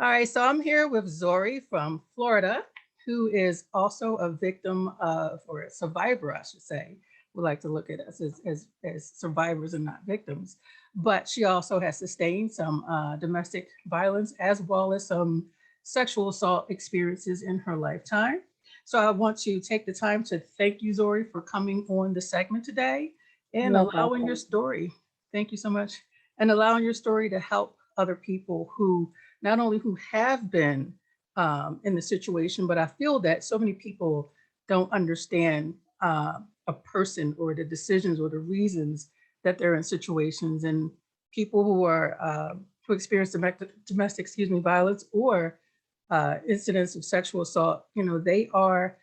All right, so I'm here with Zori from Florida, who is also a victim of, or a survivor, I should say. We like to look at us as survivors and not victims. But she also has sustained some domestic violence as well as some sexual assault experiences in her lifetime. So I want to take the time to thank you, Zori, for coming on the segment today and No allowing your problem. story. Thank you so much. And allowing your story to help other people who not only who have been in the situation, but I feel that so many people don't understand a person or the decisions or the reasons that they're in situations. And people who are who experience domestic, excuse me, violence or incidents of sexual assault, you know, they are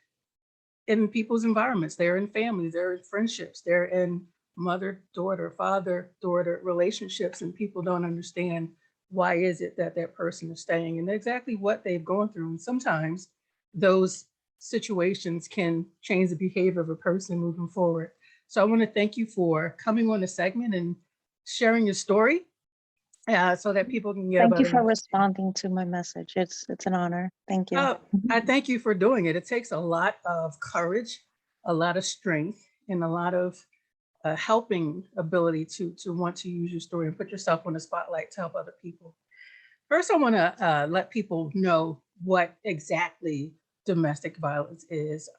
in people's environments. They're in families. They're in friendships. They're in mother, daughter, father, daughter relationships, and people don't understand why is it that that person is staying and exactly what they've gone through. And sometimes those situations can change the behavior of a person moving forward. So I want to thank you for coming on the segment and sharing your story so that people can get a Thank you better for understanding. responding to my message. It's an honor. Thank you. Oh, I thank you for doing it. It takes a lot of courage, a lot of strength, and a lot of helping ability to want to use your story and put yourself on the spotlight to help other people. First, I want to let people know what exactly domestic violence is.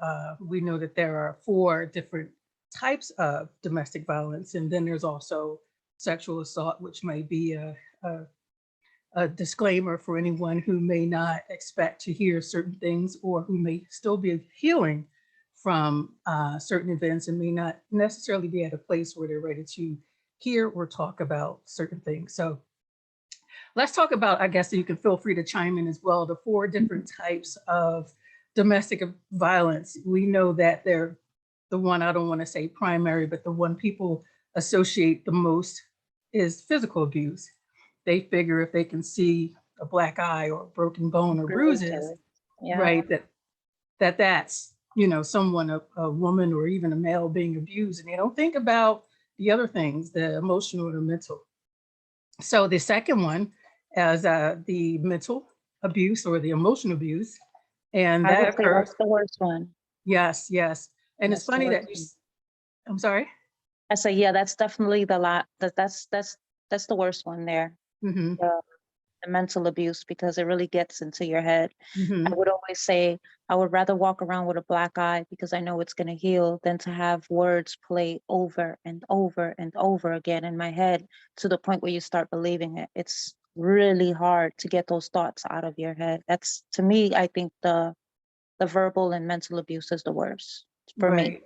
We know that there are four different types of domestic violence, and then there's also sexual assault, which may be a disclaimer for anyone who may not expect to hear certain things or who may still be healing from certain events and may not necessarily be at a place where they're ready to hear or talk about certain things. So let's talk about, I guess you can feel free to chime in as well, the four different types of domestic violence. We know that they're the one, I don't want to say primary, but the one people associate the most is physical abuse. They figure if they can see a black eye or a broken bone or bruises, Bruises. Yeah. right, that's, you know, someone, a woman or even a male being abused, and they don't think about the other things, the emotional or the mental. So the second one is the mental abuse or the emotional abuse, and I that would say occurs. that's the worst one. Yes, yes, and it's That's the funny that worst you. one. I'm sorry. I say, yeah, that's definitely the lot. That's the worst one there. Hmm. The, the mental abuse because it really gets into your head. I Hmm. would always say I would rather walk around with a black eye because I know it's going to heal than to have words play over and over and over again in my head to the point where you start believing it. It's really hard to get those thoughts out of your head. That's, to me, I think the verbal and mental abuse is the worst for me. Right,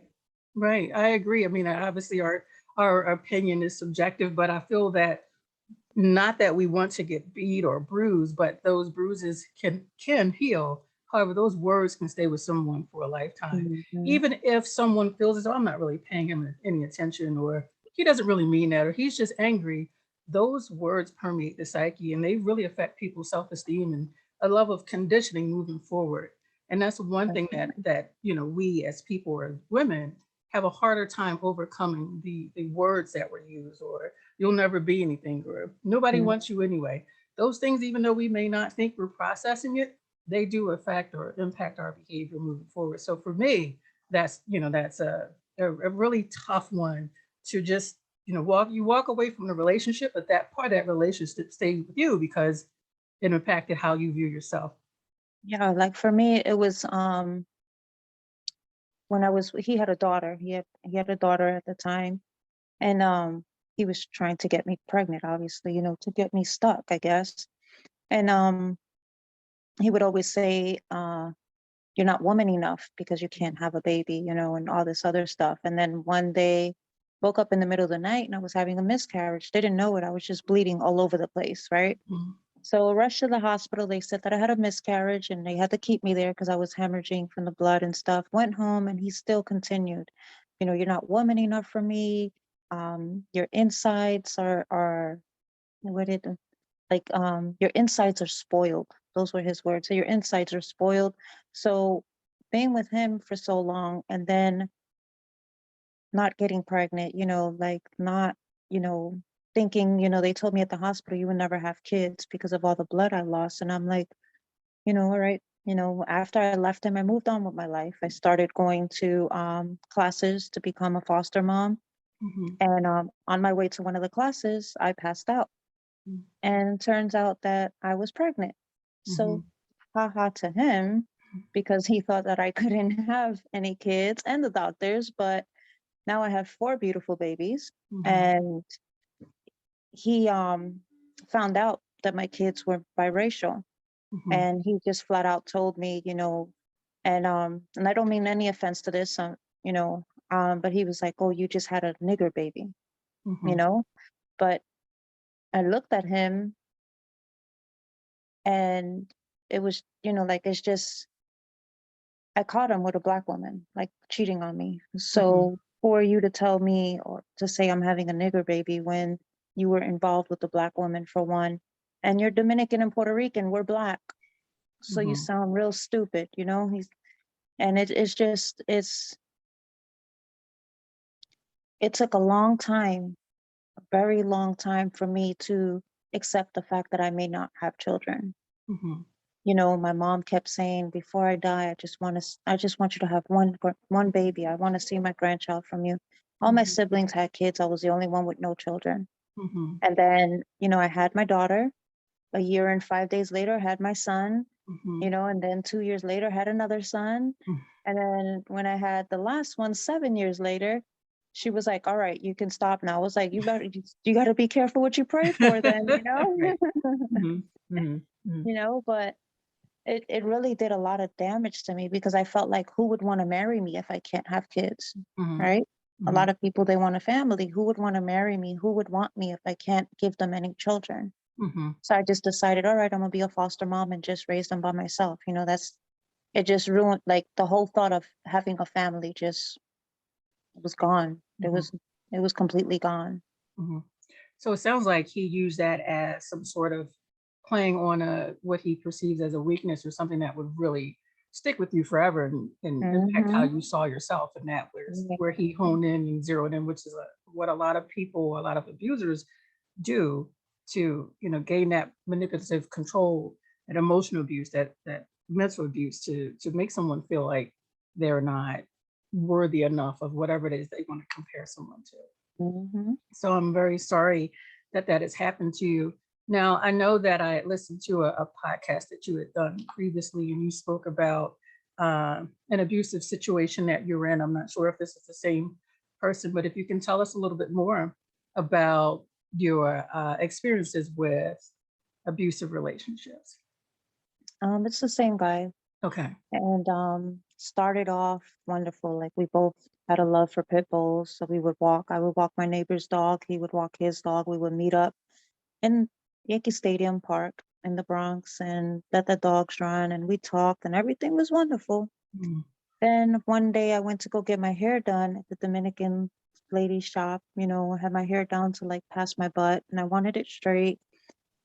right. I agree. I mean, obviously, our opinion is subjective, but I feel that not that we want to get beat or bruised, but those bruises can heal. However, those words can stay with someone for a lifetime. Mhm. Even if someone feels as though I'm not really paying him any attention or he doesn't really mean that or he's just angry, those words permeate the psyche and they really affect people's self-esteem and a level of conditioning moving forward. And that's one thing that you know we as people or women have a harder time overcoming the words that were used or you'll never be anything or nobody Mhm. wants you anyway. Those things, even though we may not think we're processing it, they do affect or impact our behavior moving forward. So for me, that's, you know, that's a really tough one to just, you know, walk away from the relationship, but that part of that relationship stays with you because it impacted how you view yourself. Yeah, like for me, it was when he had a daughter. He had a daughter at the time, and he was trying to get me pregnant, obviously, to get me stuck, I guess. And he would always say, "You're not woman enough because you can't have a baby," and all this other stuff. And then one day, woke up in the middle of the night and I was having a miscarriage. Didn't know it. I was just bleeding all over the place, right? Mhm. So rushed to the hospital. They said that I had a miscarriage and they had to keep me there because I was hemorrhaging from the blood and stuff. Went home and he still continued. You're not woman enough for me. Your insides are what did like your insides are spoiled. Those were his words. So your insides are spoiled. So being with him for so long and then not getting pregnant, like not, you know, thinking, you know, they told me at the hospital you would never have kids because of all the blood I lost. And I'm like, you know, all right, you know, after I left him, I moved on with my life. I started going to classes to become a foster mom. Mhm. And on my way to one of the classes, I passed out. Mm. And turns out that I was pregnant. So, Mhm. haha to him, because he thought that I couldn't have any kids and the doctors, but now I have 4 beautiful babies. Mhm. And he found out that my kids were biracial, Mhm. and he just flat out told me, you know, and I don't mean any offense to this, you know, but he was like, "Oh, you just had a nigger baby," you Mhm. know. But I looked at him, and it was, you know, like, it's just, I caught him with a black woman, like, cheating on me. Mhm. So for you to tell me or to say I'm having a nigger baby when you were involved with the black woman, for one, and you're Dominican and Puerto Rican, we're black. So you Mhm. sound real stupid, you know? And it's just, it took a long time, a very long time for me to accept the fact that I may not have children. Mhm. You know, my mom kept saying, "Before I die, I just want you to have one baby. I want to see my grandchild from you." All my Mhm. siblings had kids. I was the only one with no children. Mhm. And then, you know, I had my daughter. A year and 5 days later, I had my son, you Mhm. know, and then 2 years later, I had another son. Mhm. And then when I had the last one, 7 years later, she was like, "All right, you can stop now." I was like, you got to be careful what you pray for then, you know? Right. Mhm. Mhm. Mhm. You know, but it really did a lot of damage to me because I felt like, who would want to marry me if I can't have kids, Mhm. right? A lot Mhm. of people, they want a family. Who would want to marry me? Who would want me if I can't give them any children? Mhm. So I just decided, all right, I'm gonna be a foster mom and just raise them by myself. You know, that's, it just ruined, like, the whole thought of having a family just was gone. Mhm. It was completely gone. Mhm. So it sounds like he used that as some sort of playing on a what he perceives as a weakness or something that would really stick with you forever and impact how Mm-hmm. you saw yourself. And that was Yeah. where he honed in and zeroed in, which is what a lot of people, a lot of abusers do to, gain that manipulative control and emotional abuse, that mental abuse to make someone feel like they're not worthy enough of whatever it is they want to compare someone to. Mm-hmm. So I'm very sorry that that has happened to you. Now, I know that I listened to a podcast that you had done previously, and you spoke about an abusive situation that you're in. I'm not sure if this is the same person, but if you can tell us a little bit more about your experiences with abusive relationships. It's the same guy. Okay. And started off wonderful. Like, we both had a love for pit bulls. So I would walk my neighbor's dog, he would walk his dog. We would meet up in Yankee Stadium Park in the Bronx and let the dogs run, and we talked, and everything was wonderful. Mhm. Then one day I went to go get my hair done at the Dominican lady shop. You know, I had my hair down to like past my butt, and I wanted it straight.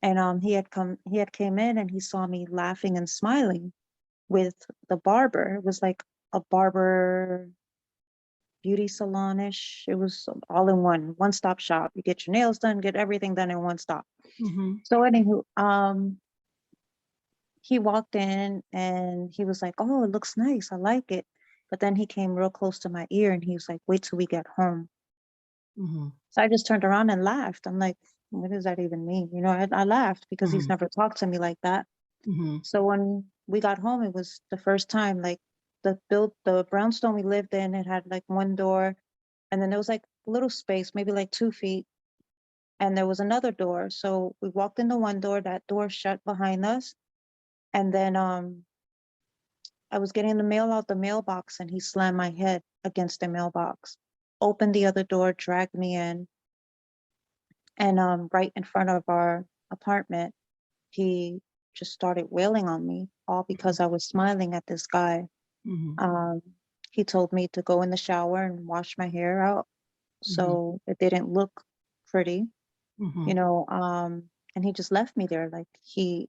And he had came in, and he saw me laughing and smiling with the barber. It was like a barber beauty salon-ish. It was all in one-stop shop. You get your nails done, get everything done in one stop. Mhm. So anywho, he walked in and he was like, "Oh, it looks nice. I like it." But then he came real close to my ear and he was like, "Wait till we get home." Mhm. So I just turned around and laughed. I'm like, what does that even mean? You know, I laughed because he's Mhm. never talked to me like that. Mhm. So when we got home, it was the first time, like, the brownstone we lived in, it had like one door, and then there was like a little space, maybe like 2 feet, and there was another door. So we walked in the one door, that door shut behind us, and then I was getting the mail out the mailbox, and he slammed my head against the mailbox, opened the other door, dragged me in, and right in front of our apartment, he just started wailing on me, all because I was smiling at this guy. Mhm. Um, he told me to go in the shower and wash my hair out Mhm. so it didn't look pretty, you Mhm. know. And he just left me there. Like,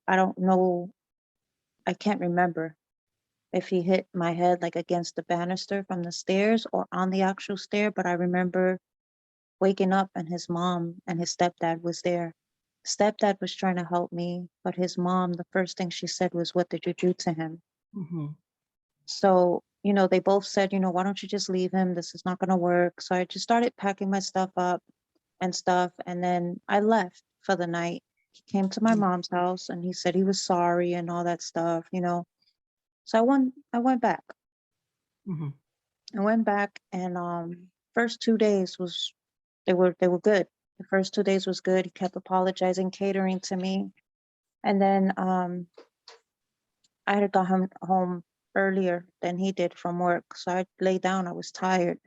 I don't know, I can't remember if he hit my head like against the banister from the stairs or on the actual stair, but I remember waking up and his mom and his stepdad was there. Stepdad was trying to help me, but his mom, the first thing she said was, "What did you do to him?" Mhm. So, they both said, "Why don't you just leave him? This is not going to work." So I just started packing my stuff up and stuff. And then I left for the night. He came to my mom's house and he said he was sorry and all that stuff. So I went back. Mhm. I went back and first 2 days was they were good. The first 2 days was good. He kept apologizing, catering to me. And then I had got home earlier than he did from work. So I lay down, I was tired.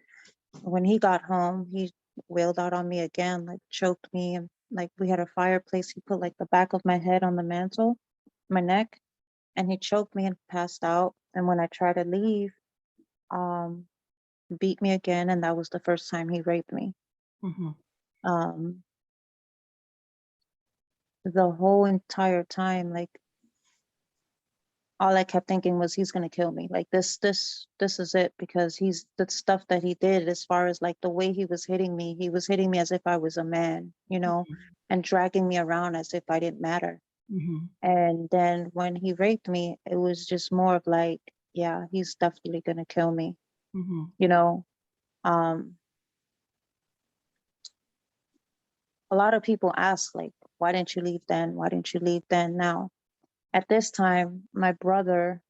When he got home, he wailed out on me again, like choked me, and like we had a fireplace. He put like the back of my head on the mantle, my neck, and he choked me and passed out. And when I tried to leave, um, beat me again, and that was the first time he raped me. Mhm. Um, the whole entire time, like all I kept thinking was he's gonna kill me. Like this is it, because he's the stuff that he did, as far as like the way he was hitting me as if I was a man, and dragging me around as if I didn't matter. Mhm. And then when he raped me, it was just more of like, yeah, he's definitely gonna kill me, Mhm. you know. Um, a lot of people ask, like, why didn't you leave then? Why didn't you leave then? Now, at this time, my brother,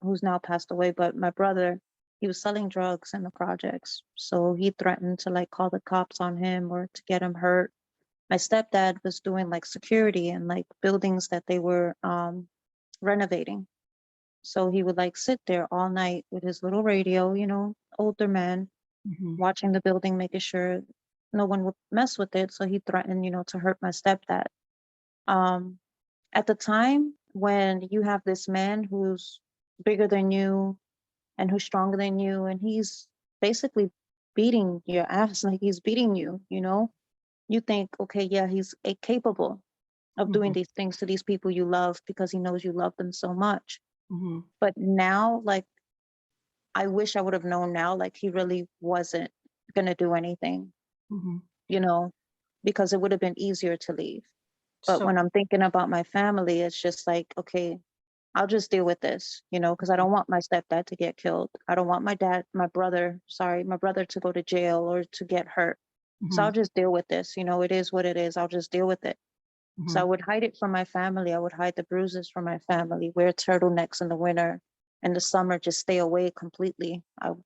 who's now passed away, but my brother, he was selling drugs in the projects. So he threatened to like call the cops on him or to get him hurt. My stepdad was doing like security in like buildings that they were renovating. So he would like sit there all night with his little radio, older man, Mhm. watching the building, making sure no one would mess with it. So he threatened, to hurt my stepdad. Um, at the time when you have this man who's bigger than you and who's stronger than you, and he's basically beating your ass, like he's beating you, you think, okay, yeah, he's capable of doing Mhm. these things to these people you love because he knows you love them so much. Mhm. But now, like, I wish I would have known now, like, he really wasn't going to do anything, Mhm. you know, because it would have been easier to leave. But So when I'm thinking about my family, it's just like, okay, I'll just deal with this, because I don't want my stepdad to get killed. I don't want my brother to go to jail or to get hurt. So I'll Mhm. just deal with this. It is what it is. I'll just deal with it. So I Mhm. would hide it from my family. I would hide the bruises from my family, wear turtlenecks in the winter. In the summer, just stay away completely.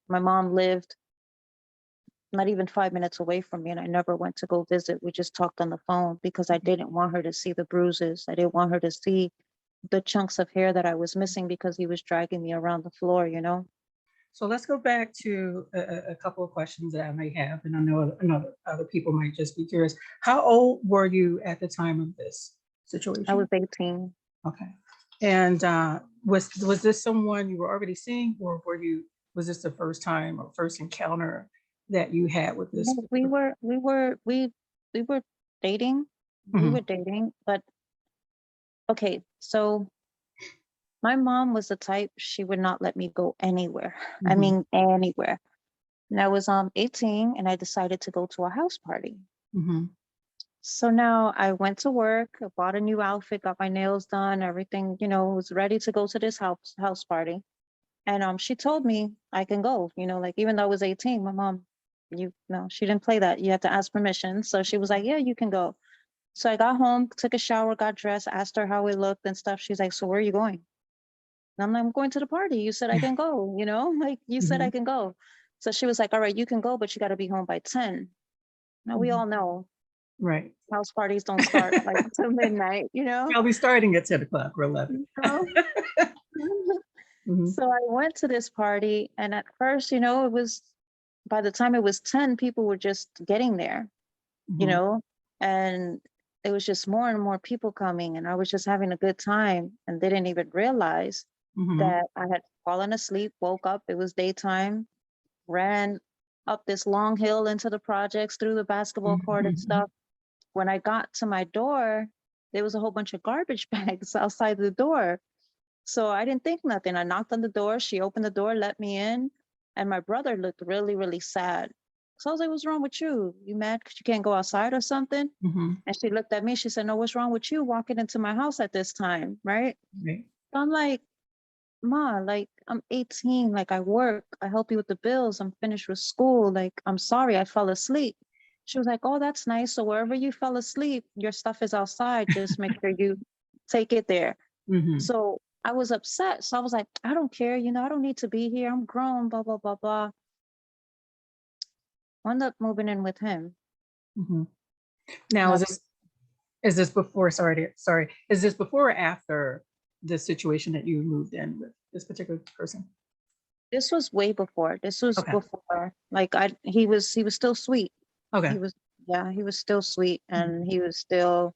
My mom lived not even 5 minutes away from me, and I never went to go visit. We just talked on the phone because I didn't want her to see the bruises. I didn't want her to see the chunks of hair that I was missing because he was dragging me around the floor. so let's go back to a couple of questions that I may have, and I know other people might just be curious. How old were you at the time of this I was situation? 18. Okay. And was this someone you were already seeing, or was this the first time or first encounter that you had with this? No, we were dating. We Mhm. were dating, but okay, so my mom was the type, she would not let me go anywhere. I Mhm. mean, anywhere. And I was 18 and I decided to go to a house party. Mhm. So now I went to work, I bought a new outfit, got my nails done, everything, was ready to go to this house party. And she told me I can go, like even though I was 18, my mom, you know, she didn't play that. You had to ask permission. So she was like, yeah, you can go. So I got home, took a shower, got dressed, asked her how it looked and stuff. She's like, so where are you going? And I'm like, I'm going to the party. You said I can go, like you said I Mhm. can go. So she was like, all right, you can go, but you got to be home by 10. Now we Mhm. all know Right. house parties don't start like till midnight. I'll be starting at 10 o'clock or 11. You know? Mhm. So I went to this party, and at first, it was, by the time it was 10, people were just getting there, you Mhm. know, and it was just more and more people coming, and I was just having a good time and didn't even realize Mhm. that I had fallen asleep, woke up, it was daytime, ran up this long hill into the projects, through the basketball court and Mhm. stuff. When I got to my door, there was a whole bunch of garbage bags outside the door. So I didn't think nothing. I knocked on the door. She opened the door, let me in. And my brother looked really, really sad. So I was like, what's wrong with you? You mad because you can't go outside or something? Mm-hmm. And she looked at me. She said, no, what's wrong with you walking into my house at this time? Right. Right. So I'm like, Ma, like, I'm 18. Like, I work. I help you with the bills. I'm finished with school. Like, I'm sorry, I fell asleep. She was like, oh, that's nice. So wherever you fell asleep, your stuff is outside. Just make sure you take it there. Mm-hmm. So I was upset. So I was like, I don't care. I don't need to be here. I'm grown, blah, blah, blah, blah. Wound up moving in with him. Mm-hmm. Now, Now, is this before? Sorry. Is this before or after the situation that you moved in with this particular person? this was way before. This was Okay. before. Like, he was still sweet. Okay. He was, yeah, he was still sweet, Mhm. and he was still,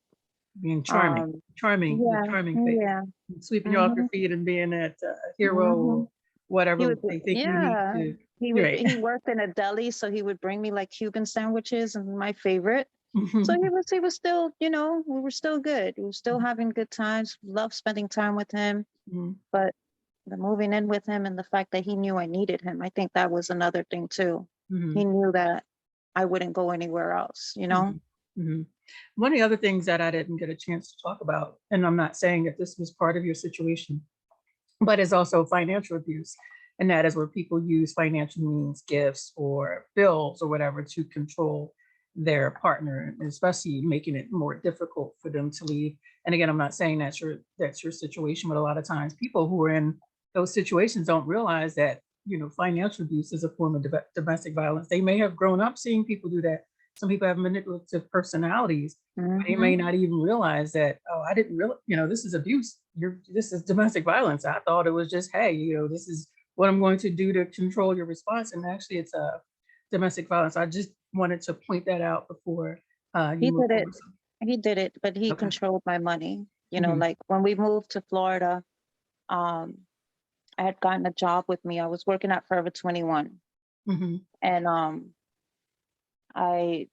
Being charming, the yeah, charming phase, yeah. sweeping you off your Mhm, feet and being that hero, mhm. He whatever would, they think you need yeah. to. He You're would. right. He worked in a deli, so he would bring me like Cuban sandwiches, and my favorite. So he was still, we were still good. We were still having good times. Loved spending time with him. Mhm. But the moving in with him and the fact that he knew I needed him, I think that was another thing too. He Mhm. knew that I wouldn't go anywhere else. Mhm. Mhm. One of the other things that I didn't get a chance to talk about, and I'm not saying that this was part of your situation, but is also financial abuse. And that is where people use financial means, gifts or bills or whatever to control their partner, and especially making it more difficult for them to leave. And again, I'm not saying that's your situation, but a lot of times people who are in those situations don't realize that, financial abuse is a form of domestic violence. They may have grown up seeing people do that. Some people have manipulative personalities, but they may Mm-hmm. not even realize that, oh, I didn't really, this is abuse. This is domestic violence. I thought it was just, hey, this is what I'm going to do to control your response. And actually it's a domestic violence. I just wanted to point that out before you He move did it. forward. He did it, but he Okay. controlled my money. Mhm. Like when we moved to Florida, um, I had gotten a job with me. I was working at Forever 21, Mhm. and I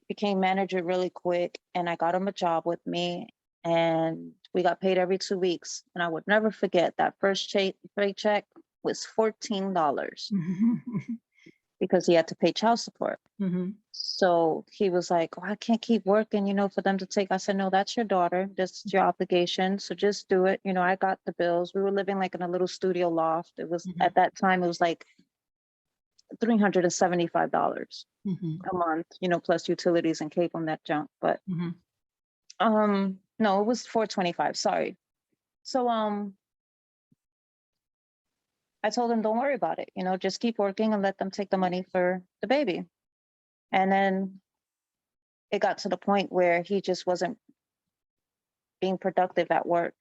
became manager really quick, and I got him a job with me, and we got paid every 2 weeks. And I would never forget that first paycheck was $14 Mhm. because he had to pay child support. Mhm. So he was like, oh, I can't keep working, for them to take. I said, no, that's your daughter. That's your obligation. So just do it. I got the bills. We were living like in a little studio loft. It was Mhm. at that time, it was like $375 Mhm. a month, plus utilities and cable and that junk. But Mhm. no, it was 425. Sorry. So I told him, don't worry about it. Just keep working and let them take the money for the baby. And then it got to the point where he just wasn't being productive at work.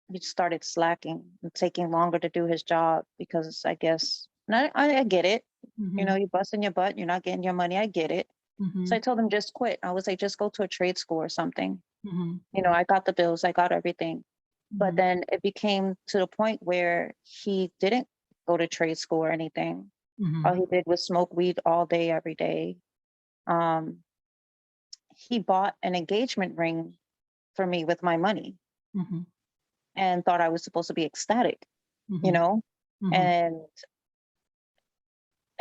He just started slacking and taking longer to do his job because I guess, and I get it. Mhm. You're busting your butt, you're not getting your money. I get it. So I Mhm. told him, just quit. I was like, just go to a trade school or something. Mhm. I got the bills, I got everything. But Mhm. then it became to the point where he didn't go to trade school or anything. All Mhm. he did was smoke weed all day, every day. Um, he bought an engagement ring for me with my money Mhm. and thought I was supposed to be ecstatic, you Mhm. know? Mhm.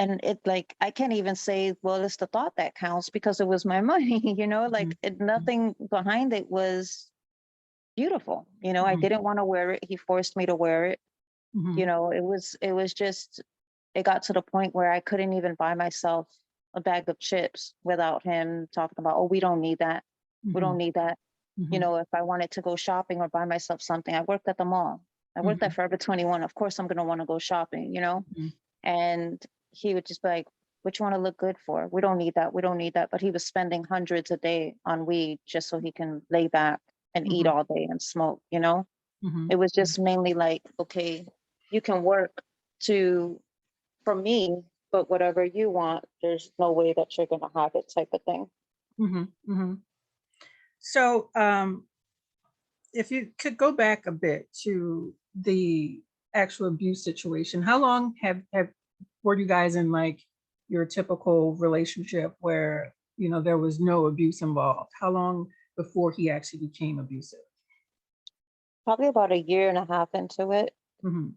And it, like, I can't even say, well, it's the thought that counts because it was my money, like nothing behind it was beautiful. I Mhm. didn't want to wear it. He forced me to wear it. Mhm. It was just, it got to the point where I couldn't even buy myself a bag of chips without him talking about, oh, we don't need that. We don't Mhm. need that. Mhm. If I wanted to go shopping or buy myself something, I worked at the mall. I worked at Mhm. Forever 21. Of course, I'm going to want to go shopping. Mhm. And he would just be like, what you want to look good for? We don't need that. We don't need that. But he was spending hundreds a day on weed just so he can lay back and eat Mhm. all day and smoke. Mhm. It was just mainly like, okay, you can work to for me, but whatever you want, there's no way that you're gonna have it type of thing. Mhm. Mhm. So, if you could go back a bit to the actual abuse situation, how long have were you guys in like your typical relationship where there was no abuse involved? How long before he actually became abusive? Probably about a year and a half into it. Mhm.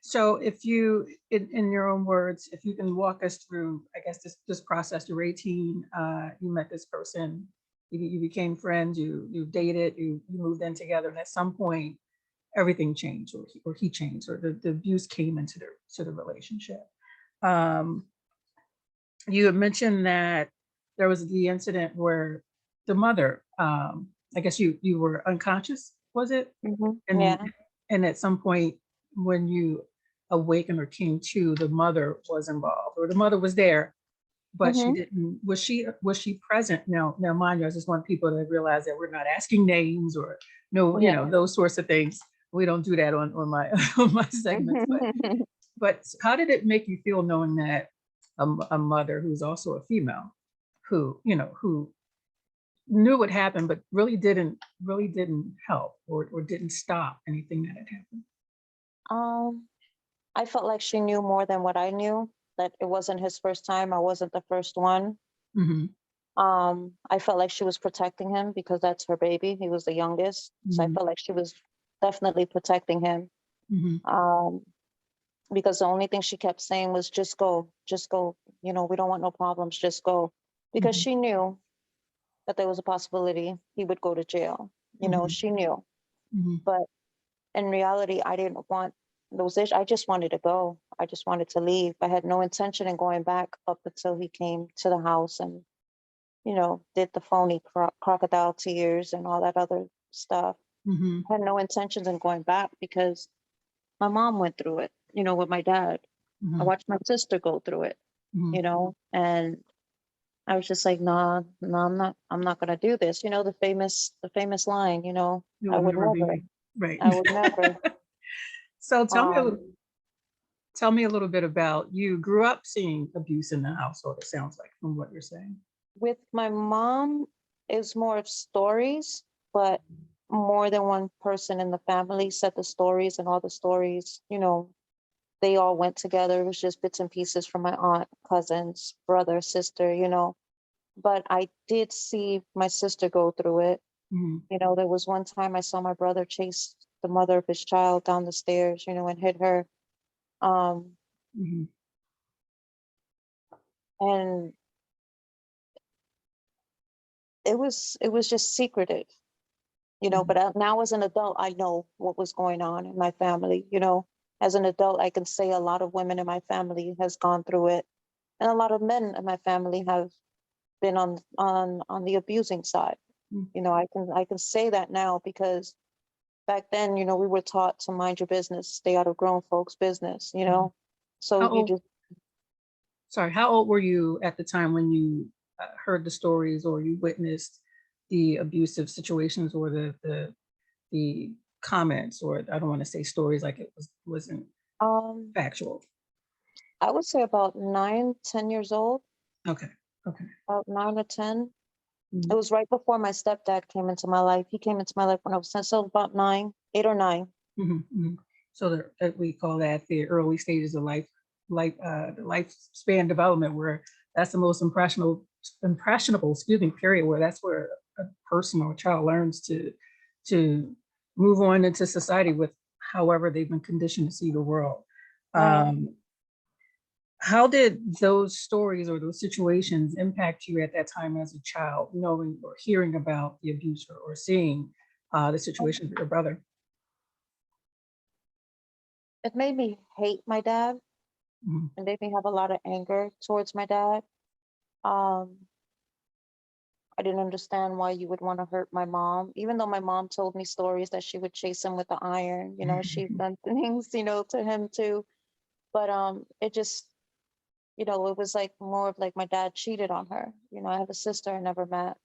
So if you, in your own words, if you can walk us through, I guess this process. You're 18, you met this person, you became friends, you dated, you moved in together, and at some point everything changed, or he changed, or the abuse came into the relationship. Um, you had mentioned that there was the incident where the mother, I guess you were unconscious, was it? And Yeah. and at some point when you awakened or came to, the mother was involved, or the mother was there, but she Mm-hmm. didn't. Was she present? Now, mind you, I just want people to realize that we're not asking names or no, Yeah. those sorts of things. We don't do that on my on my segments. But how did it make you feel knowing that a mother who's also a female, who knew what happened but really didn't help, or didn't stop anything that had happened? um, I felt like she knew more than what I knew, that it wasn't his first time. I wasn't the first one. Hmm. I felt like she was protecting him because that's her baby. He was the youngest. So I Hmm. felt like she was definitely protecting him. Hmm. Um, because the only thing she kept saying was just go, we don't want no problems, just go. Because Hmm. she knew that there was a possibility he would go to jail. Hmm. She knew. Hmm. But in reality, I didn't want those issues. I just wanted to go. I just wanted to leave. I had no intention in going back up until he came to the house and, did the phony crocodile tears and all that other stuff. Hmm. I had no intentions in going back because my mom went through it, with my dad. I Hmm. watched my sister go through it, Hmm. and I was just like, nah, no, I'm not gonna do this. The famous line, It I will would never never, be right. I would never. So Um, tell me a little bit about, you grew up seeing abuse in the household. It sounds like from what you're saying. with my mom, it's more of stories, but more than one person in the family said the stories, and all the stories, they all went together. It was just bits and pieces from my aunt, cousins, brother, sister, But I did see my sister go through it. Hmm. There was one time I saw my brother chase the mother of his child down the stairs, and hit her. Um, Hmm. and it was just secretive, Hmm. But now as an adult, I know what was going on in my family. As an adult, I can say a lot of women in my family has gone through it, and a lot of men in my family have been on the abusing side. I can say that now because back then, we were taught to mind your business, stay out of grown folks' business. So How you old? just Sorry, how old were you at the time when you heard the stories, or you witnessed the abusive situations, or the comments, or I don't want to say stories like it wasn't um factual. I would say about 9, 10 years old, Okay. Okay. about 9 or 10. It Mhm. was right before my stepdad came into my life. He came into my life when I was 10, so about 9, 8 or 9. Mhm. Mhm. So we call that the early stages of the lifespan development, where that's the most impressionable, period, where that's where a person or a child learns to move on into society with however they've been conditioned to see the world. Right. Um, how did those stories or those situations impact you at that time as a child, knowing or hearing about the abuse, or seeing the Um, situation with your brother? It made me hate my dad. Mhm. It made me have a lot of anger towards my dad. Um, I didn't understand why you would want to hurt my mom, even though my mom told me stories that she would chase him with the iron. She's done things, to him too. But it just, it was like more of like my dad cheated on her. I have a sister I never met.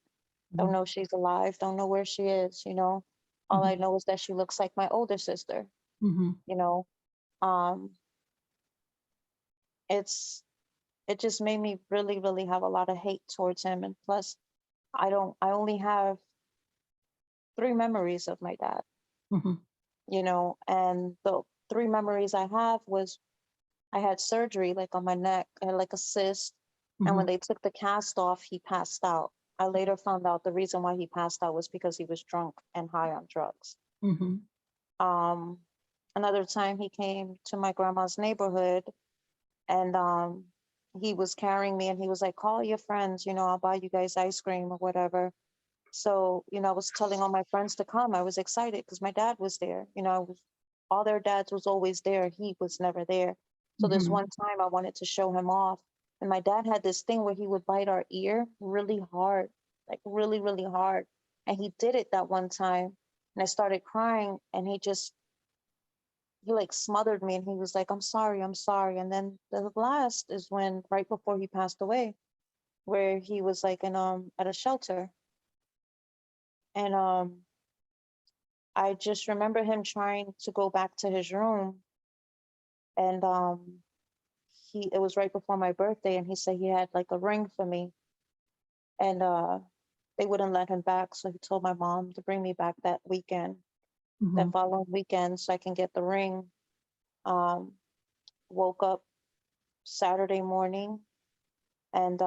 Don't Mhm. know if she's alive. Don't know where she is. All I Mhm. know is that she looks like my older sister. Mhm. You know, um, it's it just made me really, really have a lot of hate towards him. And plus, I only have 3 memories of my dad. Mhm. And the 3 memories I have was I had surgery like on my neck. I had like a cyst, and when Mhm. they took the cast off, he passed out. I later found out the reason why he passed out was because he was drunk and high on drugs. Mhm. Um, Another time he came to my grandma's neighborhood, and he was carrying me, and he was like, call your friends, I'll buy you guys ice cream or whatever. So, I was telling all my friends to come. I was excited because my dad was there. All their dads was always there. He was never there. So this Mm-hmm. one time I wanted to show him off. And my dad had this thing where he would bite our ear really hard, like really, really hard. And he did it that one time. And I started crying, and he like smothered me, and he was like, I'm sorry, I'm sorry. And then the last is when, right before he passed away, where he was like in at a shelter. And I just remember him trying to go back to his room, and it was right before my birthday, and he said he had like a ring for me, and they wouldn't let him back, so he told my mom to bring me back that weekend, Mm-hmm. that following weekend, so I can get the ring. Um, Woke up Saturday morning, and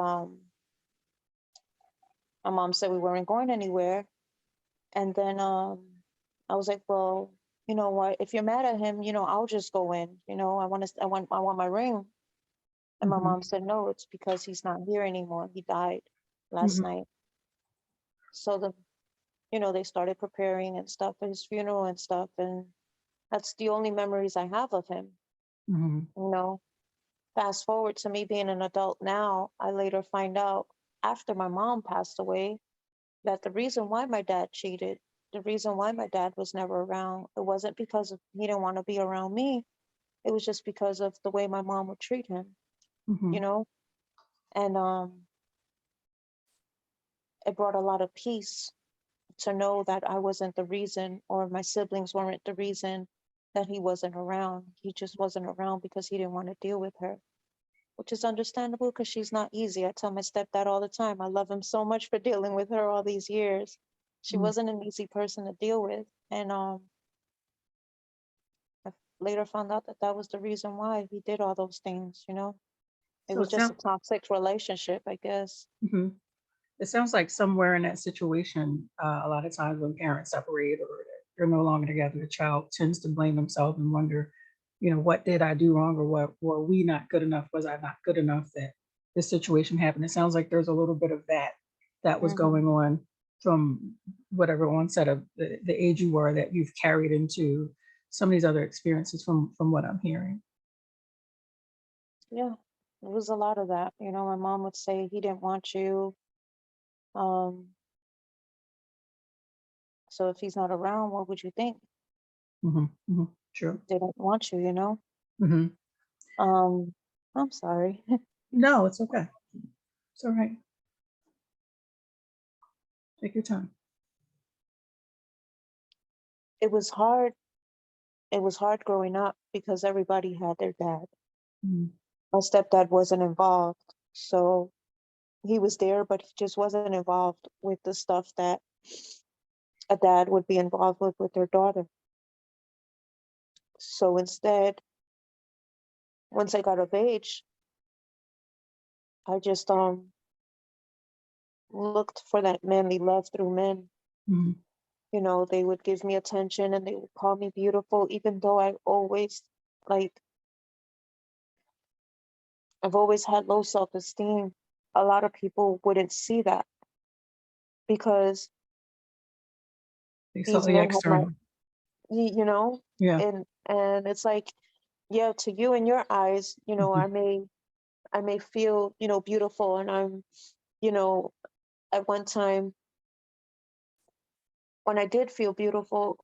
my mom said we weren't going anywhere, and then I was like, well, you know what? If you're mad at him, I'll just go in. I want my ring. And my Mm-hmm. mom said, no, it's because he's not here anymore. He died last Mm-hmm. night. So they started preparing and stuff for his funeral and stuff. And that's the only memories I have of him. Mm-hmm. You know, Fast forward to me being an adult now, I later find out after my mom passed away that the reason why my dad cheated, the reason why my dad was never around, it wasn't because he didn't want to be around me. It was just because of the way my mom would treat him, Mm-hmm. you know? And it brought a lot of peace to know that I wasn't the reason, or my siblings weren't the reason that he wasn't around. He just wasn't around because he didn't want to deal with her, which is understandable because she's not easy. I tell my stepdad all the time, I love him so much for dealing with her all these years. She Mm-hmm. wasn't an easy person to deal with. And I later found out that that was the reason why he did all those things. It So was just a toxic relationship, I guess. mhm. It sounds like somewhere in that situation, a lot of times when parents separate or they're no longer together, the child tends to blame themselves and wonder, what did I do wrong, or what were we not good enough? Was I not good enough that this situation happened? It sounds like there's a little bit of that was Hmm. going on from whatever onset of the age you were, that you've carried into some of these other experiences from what I'm hearing. Yeah, it was a lot of that. My mom would say he didn't want you. Um, so if he's not around, what would you think? Hmm. Hmm. True. They don't want you. Hmm. Um, I'm sorry. No, it's okay. It's all right. Take your time. It was hard. It was hard growing up because everybody had their dad. Mhm. My stepdad wasn't involved. So he was there, but he just wasn't involved with the stuff that a dad would be involved with their daughter. So instead, once I got of age, I just looked for that manly love through men. Mhm. They would give me attention and they would call me beautiful, even though like, I've always had low self-esteem. A lot of people wouldn't see that because They saw these the men had external. y- you know, Yeah. and it's like, yeah, to you in your eyes, Mhm. I may feel, beautiful, and you know, at one time when I did feel beautiful,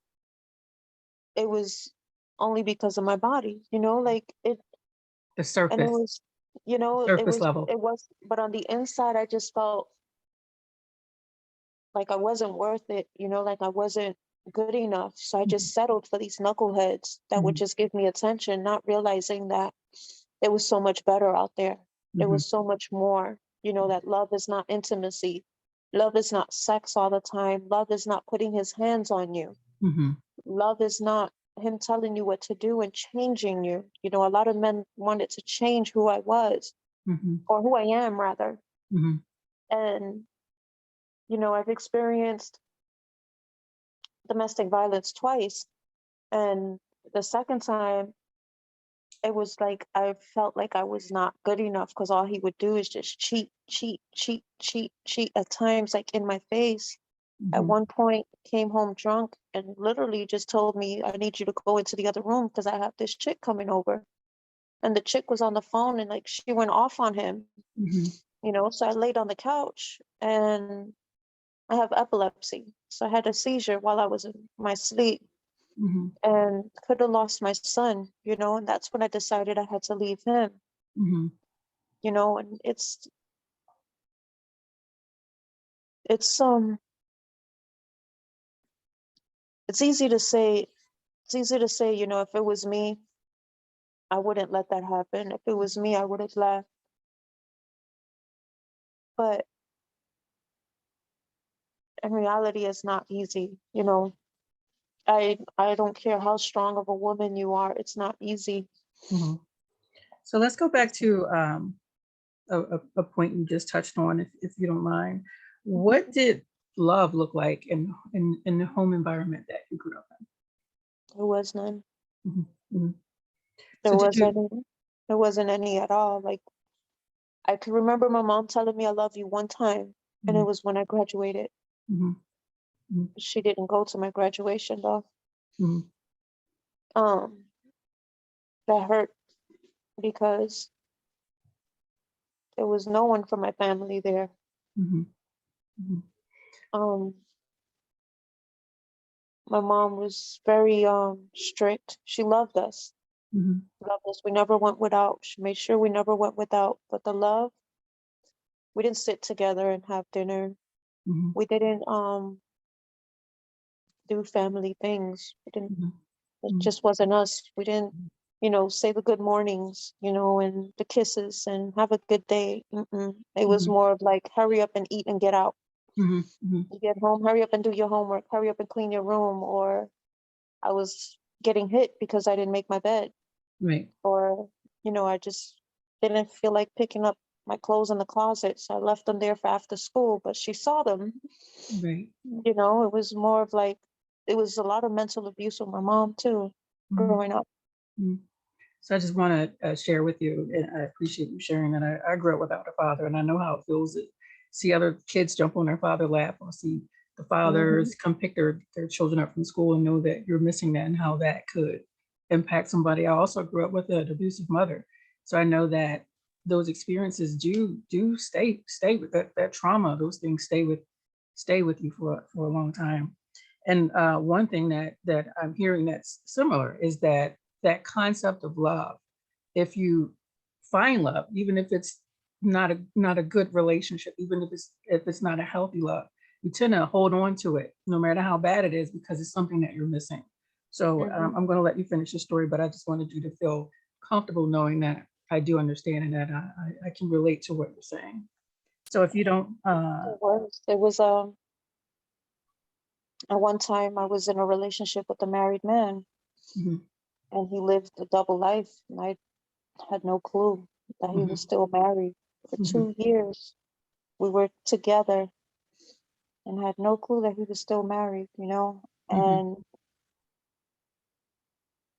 it was only because of my body, like it, The and it surface, was, you know, it surface was, level. it was, but on the inside, I just felt like I wasn't worth it, like I wasn't good enough. So I Mhm. just settled for these knuckleheads that would Mhm. just give me attention, not realizing that there was so much better out there. There Mhm. was so much more, that love is not intimacy. Love is not sex all the time. Love is not putting his hands on you. Mhm. Love is not him telling you what to do and changing you. A lot of men wanted to change who I was, Mhm. or who I am, rather. Mhm. And, I've experienced domestic violence twice. And the second time, it was like I felt like I was not good enough because all he would do is just cheat, cheat, cheat, cheat, cheat at times, like in my face. At Mhm. one point, came home drunk and literally just told me, I need you to go into the other room because I have this chick coming over. And the chick was on the phone and like she went off on him, Mhm. so I laid on the couch and I have epilepsy. So I had a seizure while I was in my sleep Mhm. and could have lost my son, and that's when I decided I had to leave him, Mhm. and it's it's easy to say, if it was me, I wouldn't let that happen. If it was me, I would have left. But in reality, it's not easy. I don't care how strong of a woman you are, it's not easy. Mhm. So let's go back to a point you just touched on, if you don't mind. What did love look like in the home environment that you grew up There was none. in? Mhm. There So did was you? any. There wasn't any at all. Like I can remember my mom telling me I love you one time, and it Mhm. was when I graduated. Mhm. Mhm. She didn't go to my graduation though. Mhm. Um, that hurt because there was no one from my family there. Mhm. Mhm. Um, my mom was very strict. She Mhm. loved us. We never went without. She made sure we never went without. But the love, we didn't sit together and have dinner. Mhm. We didn't do family things. We didn't. Mhm. It Mhm. just wasn't us. We didn't, say the good mornings, and the kisses and have a good day. Mm-mm. It was Mhm. more of like hurry up and eat and get out. Mhm. Mhm. You get home, hurry up and do your homework. Hurry up and clean your room. Or I was getting hit because I didn't make my bed. Right. Or I just didn't feel like picking up my clothes in the closet, so I left them there for after school. But she saw them. Right. It was more of like it was a lot of mental abuse with my mom too, Mhm. growing up. Mhm. So I just want to share with you, and I appreciate you sharing that. I grew up without a father, and I know how it feels to see other kids jump on their father's lap, or see the Hmm. fathers come pick their children up from school and know that you're missing that, and how that could impact somebody. I also grew up with an abusive mother, so I know that those experiences do stay with that trauma. Those things stay with you for a long time. And one thing that I'm hearing that's similar is that concept of love. If you find love, even if it's not a good relationship, even if it's not a healthy love, you tend to hold on to it no matter how bad it is, because it's something that you're missing. So Hmm. I'm going to let you finish your story, but I just wanted you to feel comfortable knowing that I do understand, and that I can relate to what you're saying. So if you don't, It was at one time I was in a relationship with a married man, mhm, and he lived a double life, and I had no clue that he mhm, was still married. For mhm, 2 years we were together and had no clue that he was still married. mhm, And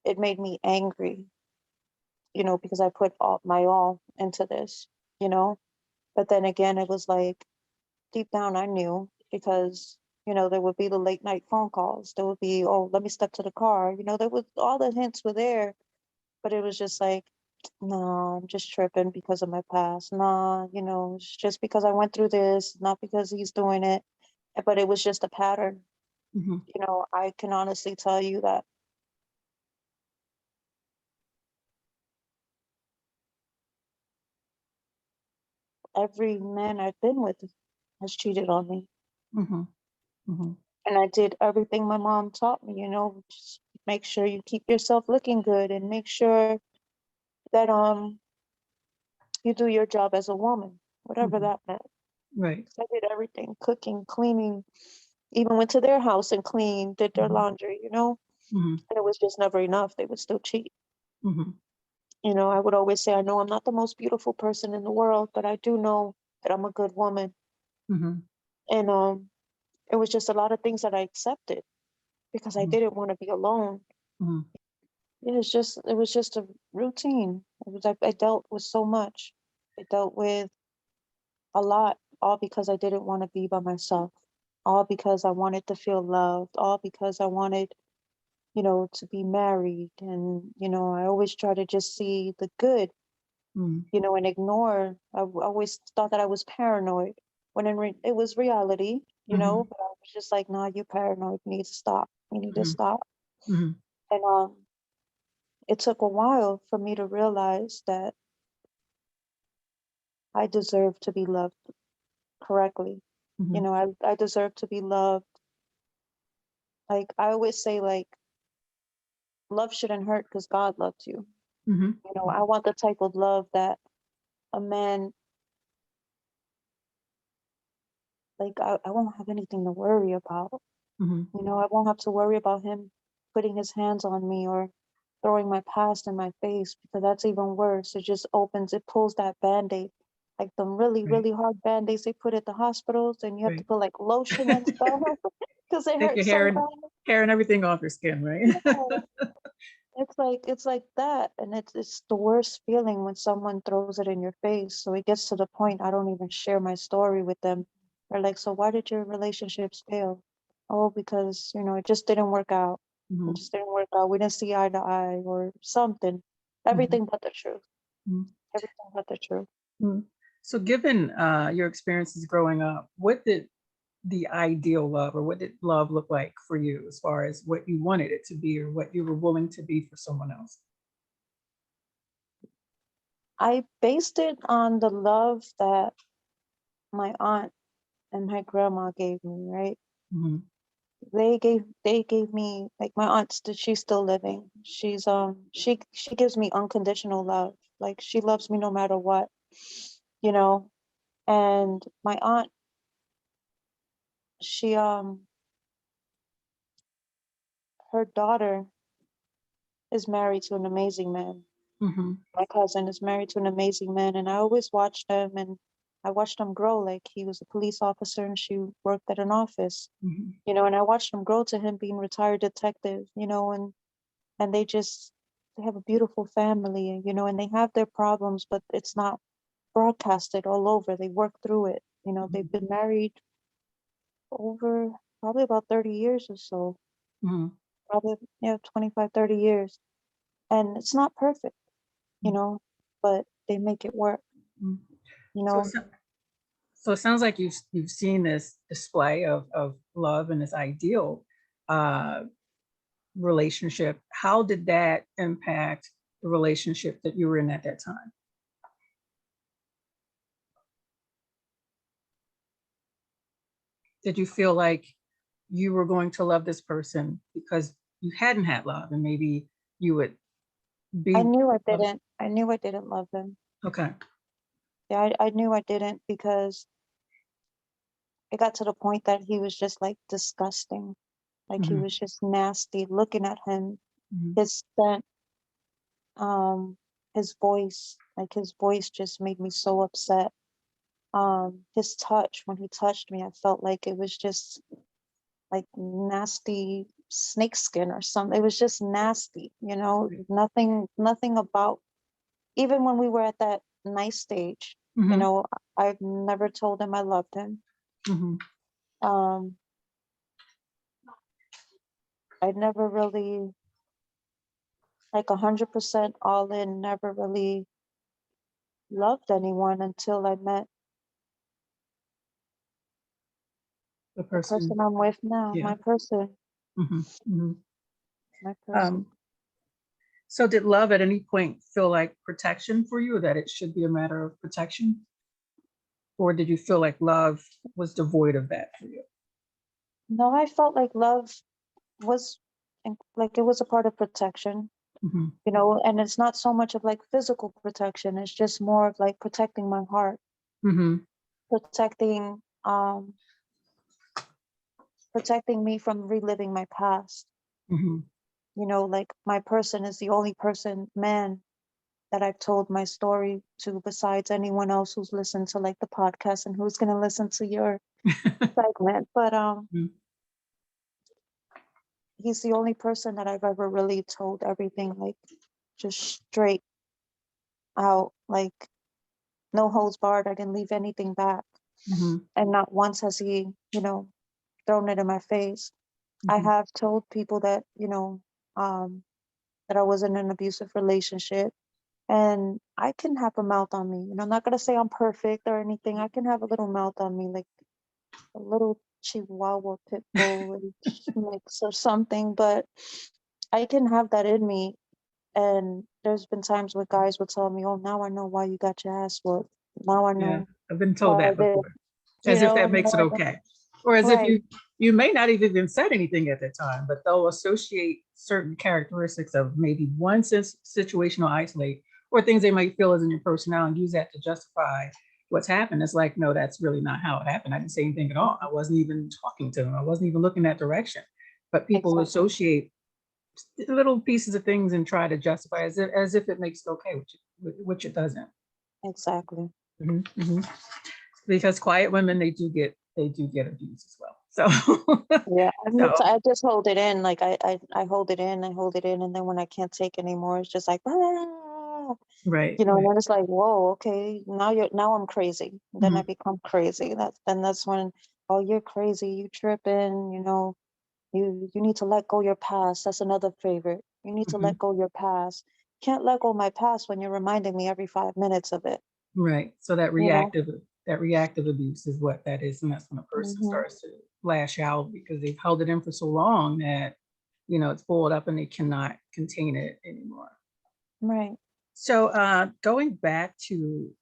it made me angry, because I put all into this. But then again, it was like deep down I knew because, there would be the late night phone calls. There would be, oh, let me step to the car. There was all the hints were there, but it was just like, no, I'm just tripping because of my past. Nah, it's just because I went through this, not because he's doing it. But it was just a pattern. mhm, I can honestly tell you that every man I've been with has cheated on me. mhm, mhm, And I did everything my mom taught me, just make sure you keep yourself looking good and make sure that you do your job as a woman, whatever mhm. that meant. Right. 'Cause I did everything, cooking, cleaning, even went to their house and cleaned, did their Mhm, laundry, mhm, and it was just never enough. They would still cheat. mhm, I would always say, I know I'm not the most beautiful person in the world, but I do know that I'm a good woman. mhm, And it was just a lot of things that I accepted because I mhm, didn't want to be alone. mhm, Yeah, it was just a routine. It was I dealt with so much. I dealt with a lot, all because I didn't want to be by myself, all because I wanted to feel loved, all because I wanted, to be married. And, I always try to just see the good, Mm, and ignore. Always thought that I was paranoid when it was reality, mhm, but I was just like, nah, you're paranoid. You need to stop. You need to mhm, stop. mhm, And it took a while for me to realize that I deserve to be loved correctly. mhm, I deserve to be loved. Like I always say, like, love shouldn't hurt because God loved you. mhm, I want the type of love that a man, like, I won't have anything to worry about. mhm. I won't have to worry about him putting his hands on me or throwing my past in my face, because that's even worse. It pulls that band-aid, like the really, Right, really hard band-aids they put at the hospitals, and you have to right. put like lotion and stuff because it Take your hurts so hair and everything off your skin, right? bad. It's like that, and it's the worst feeling when someone throws it in your face. So it gets to the point I don't even share my story with them. They're like, "So why did your relationships fail?" Oh, because it just didn't work out. It Mhm, just didn't work out. We didn't see eye to eye or something. mhm, Everything but the truth. mhm, Everything but the truth. mhm. So given your experiences growing up, what did the ideal love or what did love look like for you as far as what you wanted it to be or what you were willing to be for someone else? I based it on the love that my aunt and my grandma gave me, right? Mhm, They gave me, like, my she's still living. She gives me unconditional love. Like, she loves me no matter what, you know. And my aunt, she her daughter is married to an amazing man. mhm, My cousin is married to an amazing man, and I always watched them, and I watched him grow. Like, he was a police officer and she worked at an office, mhm, and I watched him grow to him being retired detective, and they have a beautiful family, and they have their problems, but it's not broadcasted all over. They work through it. They've mhm, been married over probably about 30 years or so, mhm, probably, yeah, 25, 30 years. And it's not perfect, you mhm, know, but they make it work, mhm. you So, know. so so it sounds like you've seen this display of love and this ideal uh, relationship. How did that impact the relationship that you were in at that time? Did you feel like you were going to love this person because you hadn't had love and maybe you would I be knew I love? didn't. I knew I didn't love him. Okay. Yeah, I knew I didn't, because it got to the point that he was just like disgusting. Like, he Mhm, was just nasty. Looking at him, mhm, his scent, um, his voice just made me so upset. His touch, when he touched me, I felt like it was just like nasty snake skin or something. It was just nasty, right. nothing about, even when we were at that nice stage, you Mhm, know, I've never told him I loved him. mhm. Um, I never really, like, 100% all in, never really loved anyone until I met The the person, person I'm with now, yeah. Mhm, mhm. my person. Um, so did love at any point feel like protection for you, or that it should be a matter of protection? Or did you feel like love was devoid of that for you? No, I felt like love was, like, it was a part of protection, Mhm, and it's not so much of like physical protection. It's just more of like protecting my heart, mhm, protecting protecting me from reliving my past. mhm. Like, my person is the only man that I've told my story to, besides anyone else who's listened to like the podcast and who's gonna listen to your segment. But Mhm, he's the only person that I've ever really told everything, like just straight out, like no holds barred. I didn't leave anything back. Mm-hmm. And not once has he, thrown it in my face. I Mm-hmm. have told people that, that I was in an abusive relationship, and I can have a mouth on me. I'm not gonna say I'm perfect or anything. I can have a little mouth on me, like a little Chihuahua pit bull mix or something, but I can have that in me. And there's been times where guys would tell me, "Oh, now I know why you got your ass whooped. Now I Yeah, know I've been told why that this." before, as if that makes Now it I know. okay, or as if Right, you may not have even said anything at the time, but they'll associate certain characteristics of maybe one situational isolate or things they might feel is in your personality and use that to justify what's happened. It's like, no, that's really not how it happened. I didn't say anything at all. I wasn't even talking to them. I wasn't even looking that direction. But people exactly, associate little pieces of things and try to justify as if it makes it okay, which it doesn't. exactly. Mhm, mhm. Because quiet women, they do get abused as well. So Yeah, so I just hold it in. Like I hold it in, I hold it in, and then when I can't take anymore, it's just like, "Ah," right, and right. then it's like, whoa, okay, now I'm crazy. Then I Mhm, become crazy. That's when, oh, you're crazy, you tripping, you need to let go your past. That's another favorite. You need to mhm. let go your past. Can't let go my past when you're reminding me every 5 minutes of it. Right. So You know. that reactive abuse is what that is, and that's when a person Hmm. starts to lash out because they've held it in for so long that it's boiled up and they cannot contain it anymore. Right. So, going back to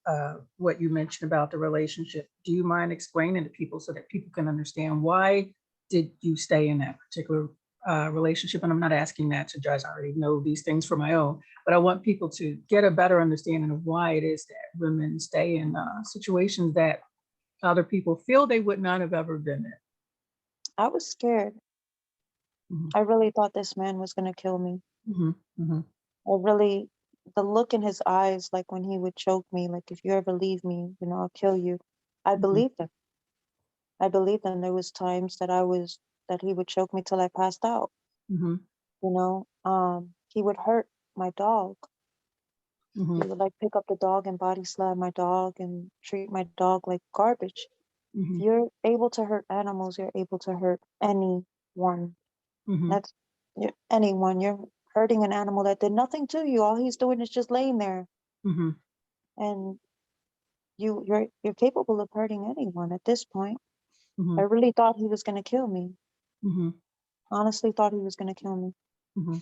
what you mentioned about the relationship, do you mind explaining to people so that people can understand why did you stay in that particular relationship? And I'm not asking that to judge. I already know these things for my own, but I want people to get a better understanding of why it is that women stay in situations that other people feel they would not have ever been I was scared. in. I really thought this man was gonna kill me. Hmm. Hmm. I really, the look in his eyes, like when he would choke me, like if you ever leave me, I'll kill you. I Hmm. believed him. I believed him. There was times that he would choke me till I passed out. Hmm. He would hurt my dog. Hmm. He would like pick up the dog and body slam my dog and treat my dog like garbage. If Hmm. you're able to hurt animals, you're able to hurt anyone. Hmm. That's anyone. You're hurting an animal that did nothing to you. All he's doing is just laying there, Hmm. and you're capable of hurting anyone at this point. Hmm. I really thought he was gonna kill me. Hmm. Honestly, thought he was gonna kill me. Hmm.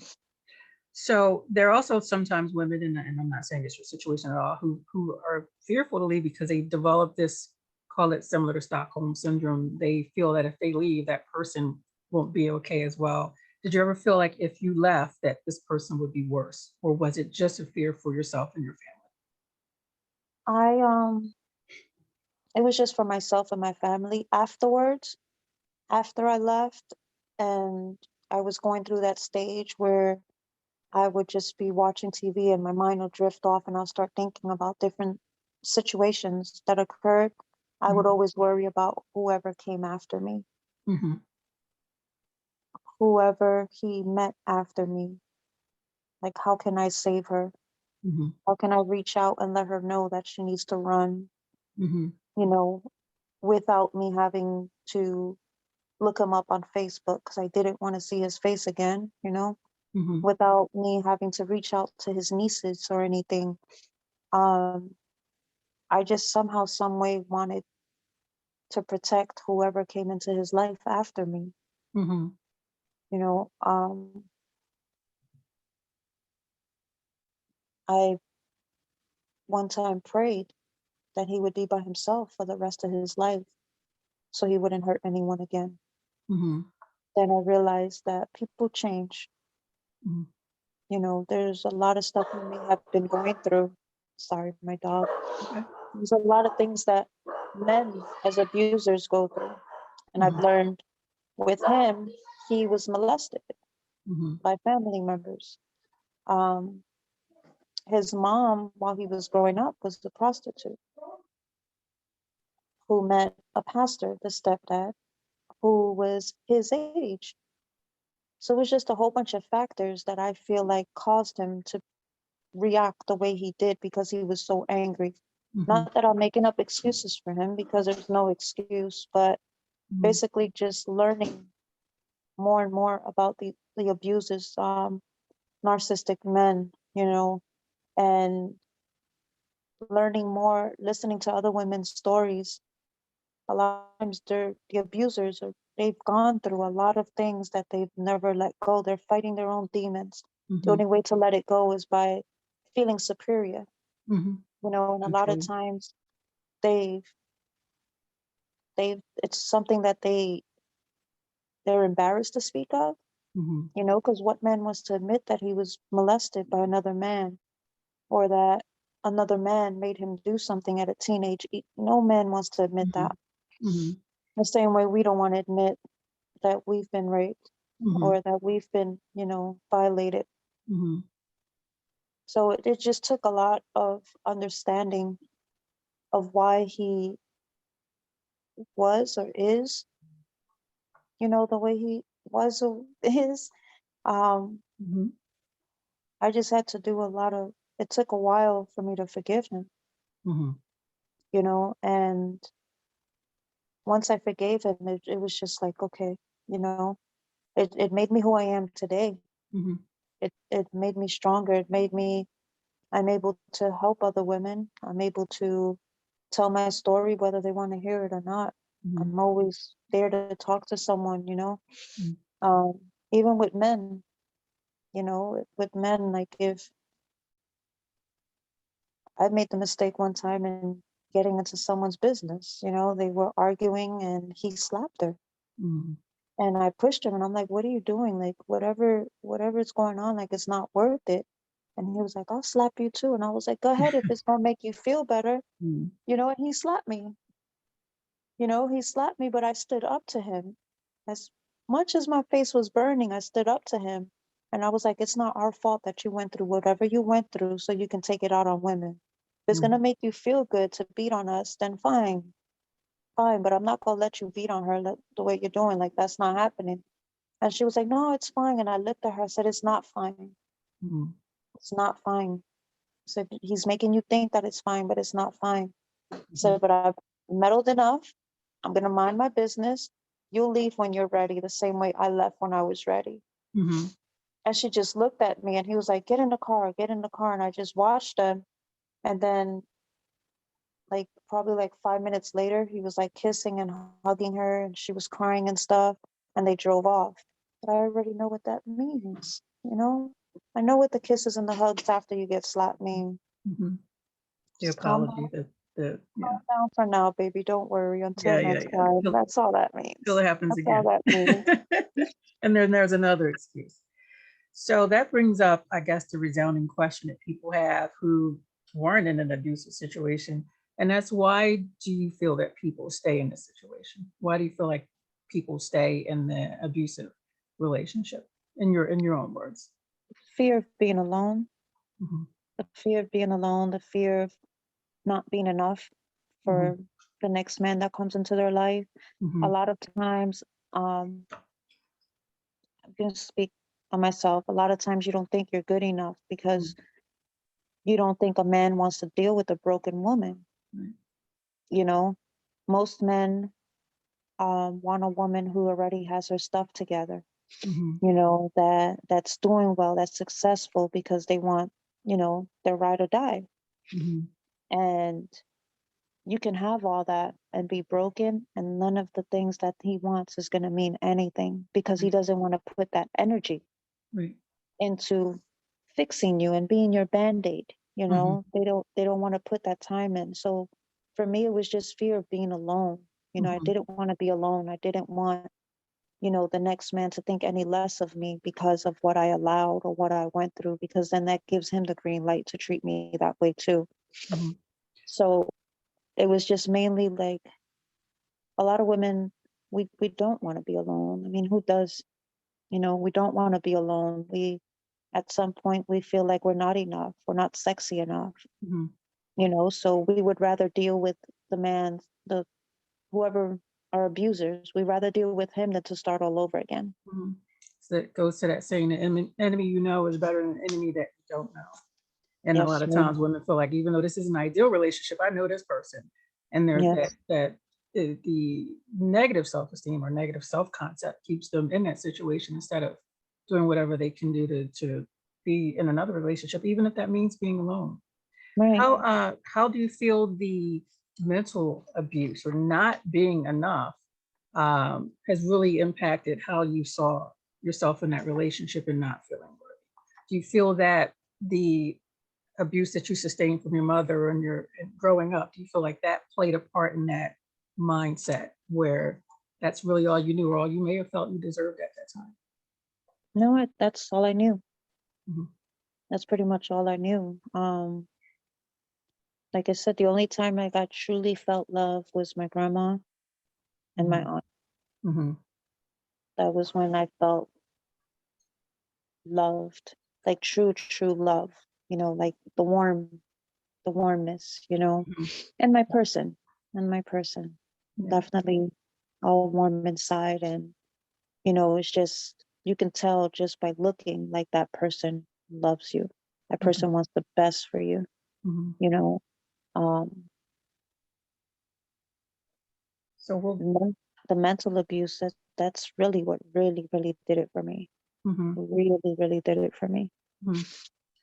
So there are also sometimes women, and I'm not saying it's your situation at all, who are fearful to leave because they develop this, call it similar to Stockholm syndrome. They feel that if they leave, that person won't be okay as well. Did you ever feel like if you left, that this person would be worse, or was it just a fear for yourself and your I It was just for myself and my family. Afterwards, after I left, and I was going through that stage where I would just be watching TV and my mind will drift off and I'll start thinking about different situations that occurred. I would family? always worry about whoever came after me, Hmm. whoever he met after me. Like, how can I save her? Hmm. How can I reach out and let her know that she needs to run, Hmm. you know, without me having to look him up on Facebook because I didn't want to see his face again, Hmm. without me having to reach out to his nieces or anything. Um, I just somehow, some way wanted to protect whoever came into his life after me. Hmm. You know, I one time prayed that he would be by himself for the rest of his life so he wouldn't hurt anyone again. Hmm. Then I realized that people change. Hmm. There's a lot of stuff we may have been going through. Sorry, my dog. Okay. There's a lot of things that men as abusers go through. And I've Hmm. learned with him, he was molested Hmm. by family members. Um, his mom, while he was growing up, was a prostitute who met a pastor, the stepdad, who was his age. So it was just a whole bunch of factors that I feel like caused him to react the way he did because he was so angry. Mhm. Not that I'm making up excuses for him because there's no excuse, but Mhm. basically just learning more and more about the abuses, narcissistic men, and learning more, listening to other women's stories. A lot of times the abusers they've gone through a lot of things that they've never let go. They're fighting their own demons. The Mhm. only way to let it go is by feeling superior, Mhm. and a So lot of true. times they've it's something that they're embarrassed to speak of, Mhm. because what man wants to admit that he was molested by another man, or that another man made him do something at a teenage no man wants to admit that. Mhm. Mhm. The same way we don't want to admit that we've been raped Mhm. or that we've been, violated. Mhm. So it just took a lot of understanding of why he was or is, the way he was or is. Um, Mhm. I just had to do a lot of, it took a while for me to forgive him, Mhm. and once I forgave him, it was just like, okay, you know, it made me who I am today. Mhm. It made me stronger. I'm able to help other women. I'm able to tell my story, whether they want to hear it or not. Mhm. I'm always there to talk to someone. Mhm. Even with men, with men, like if I made the mistake one time in getting into someone's business, they were arguing and he slapped her. Mhm. And I pushed him and I'm like, what are you doing? Like whatever's going on, like it's not worth it. And he was like, I'll slap you too. And I was like, go ahead if it's gonna make you feel better. Mhm. And he slapped me. He slapped me, but I stood up to him. As much as my face was burning, I stood up to him. And I was like, it's not our fault that you went through whatever you went through so you can take it out on women. If it's gonna Mhm. make you feel good to beat on us, then fine. Fine, but I'm not gonna let you beat on her the way you're doing. Like that's not happening. And she was like, no, it's fine. And I looked at her, I said, it's not fine. Mhm. It's not fine. So he's making you think that it's fine, but it's not fine. So, Mhm. but I've meddled enough. I'm gonna mind my business. You'll leave when you're ready, the same way I left when I was ready. Mhm. And she just looked at me and he was like, get in the car, get in the car. And I just watched him. And then like probably like 5 minutes later, he was like kissing and hugging her and she was crying and stuff. And they drove off. But I already know what that means. I know what the kisses and the hugs after you get slapped mean. Mhm. The Just calm down. apology, the yeah. Calm down for now, baby. Don't worry until Yeah, yeah, next yeah. time. Till That's all that till means. it happens That's all again. that means. And then there's another excuse. So that brings up, I guess, the resounding question that people have who weren't in an abusive situation. And that's, why do you feel that people stay in this situation? Why do you feel like people stay in the abusive relationship? In your own words. Fear of being alone, Mhm. the fear of being alone, the fear of not being enough Mhm. for the next man that comes into their life. A Mhm. lot of times, I'm going to speak on myself. A lot of times you don't think you're good enough because Mhm. you don't think a man wants to deal with a broken woman. Right. You know, most men want a woman who already has her stuff together. Mhm. That's doing well, that's successful because they want, their ride or die. Mhm. And you can have all that and be broken, and none of the things that he wants is going to mean anything because he Right. doesn't want to put that energy Right. into fixing you and being your band-aid. Mhm. They don't want to put that time in. So for me, it was just fear of being alone. I Mhm. didn't want to be alone. I didn't want the next man to think any less of me because of what I allowed or what I went through, because then that gives him the green light to treat me that way too. Mhm. So it was just mainly like a lot of women, we don't want to be alone. I mean, who does? We don't want to be alone. At some point, we feel like we're not enough. We're not sexy enough. Mhm. So we would rather deal with the man, the whoever our abusers. We'd rather deal with him than to start all over again. Mhm. that goes to that saying, the enemy you know is better than the enemy that you don't know. And a lot Yes, of ma'am. times women feel like, even though this is an ideal relationship, I know this person. And there's Yes, the negative self-esteem or negative self-concept keeps them in that situation instead of doing whatever they can do to be in another relationship, even if that means being alone. right. How do you feel the mental abuse or not being enough has really impacted how you saw yourself in that relationship and not feeling worthy? Do you feel that the abuse that you sustained from your mother and your and growing up, do you feel like that played a part in that mindset where that's really all you knew or all you may have felt you deserved at that time? No, that's all I knew. Mhm, That's pretty much all I knew. Like I said, the only time I got truly felt love was my grandma and my mhm, aunt. mhm, That was when I felt loved, like true love, like the warmness, mhm. and my person, Yeah. definitely all warm inside. And, it's just, you can tell just by looking like that person loves you. That Mhm, person wants the best for you, mhm. you know. Um, So we'll. the mental abuse, that's really what really did it for me. Mhm, Really did it for me. mhm. To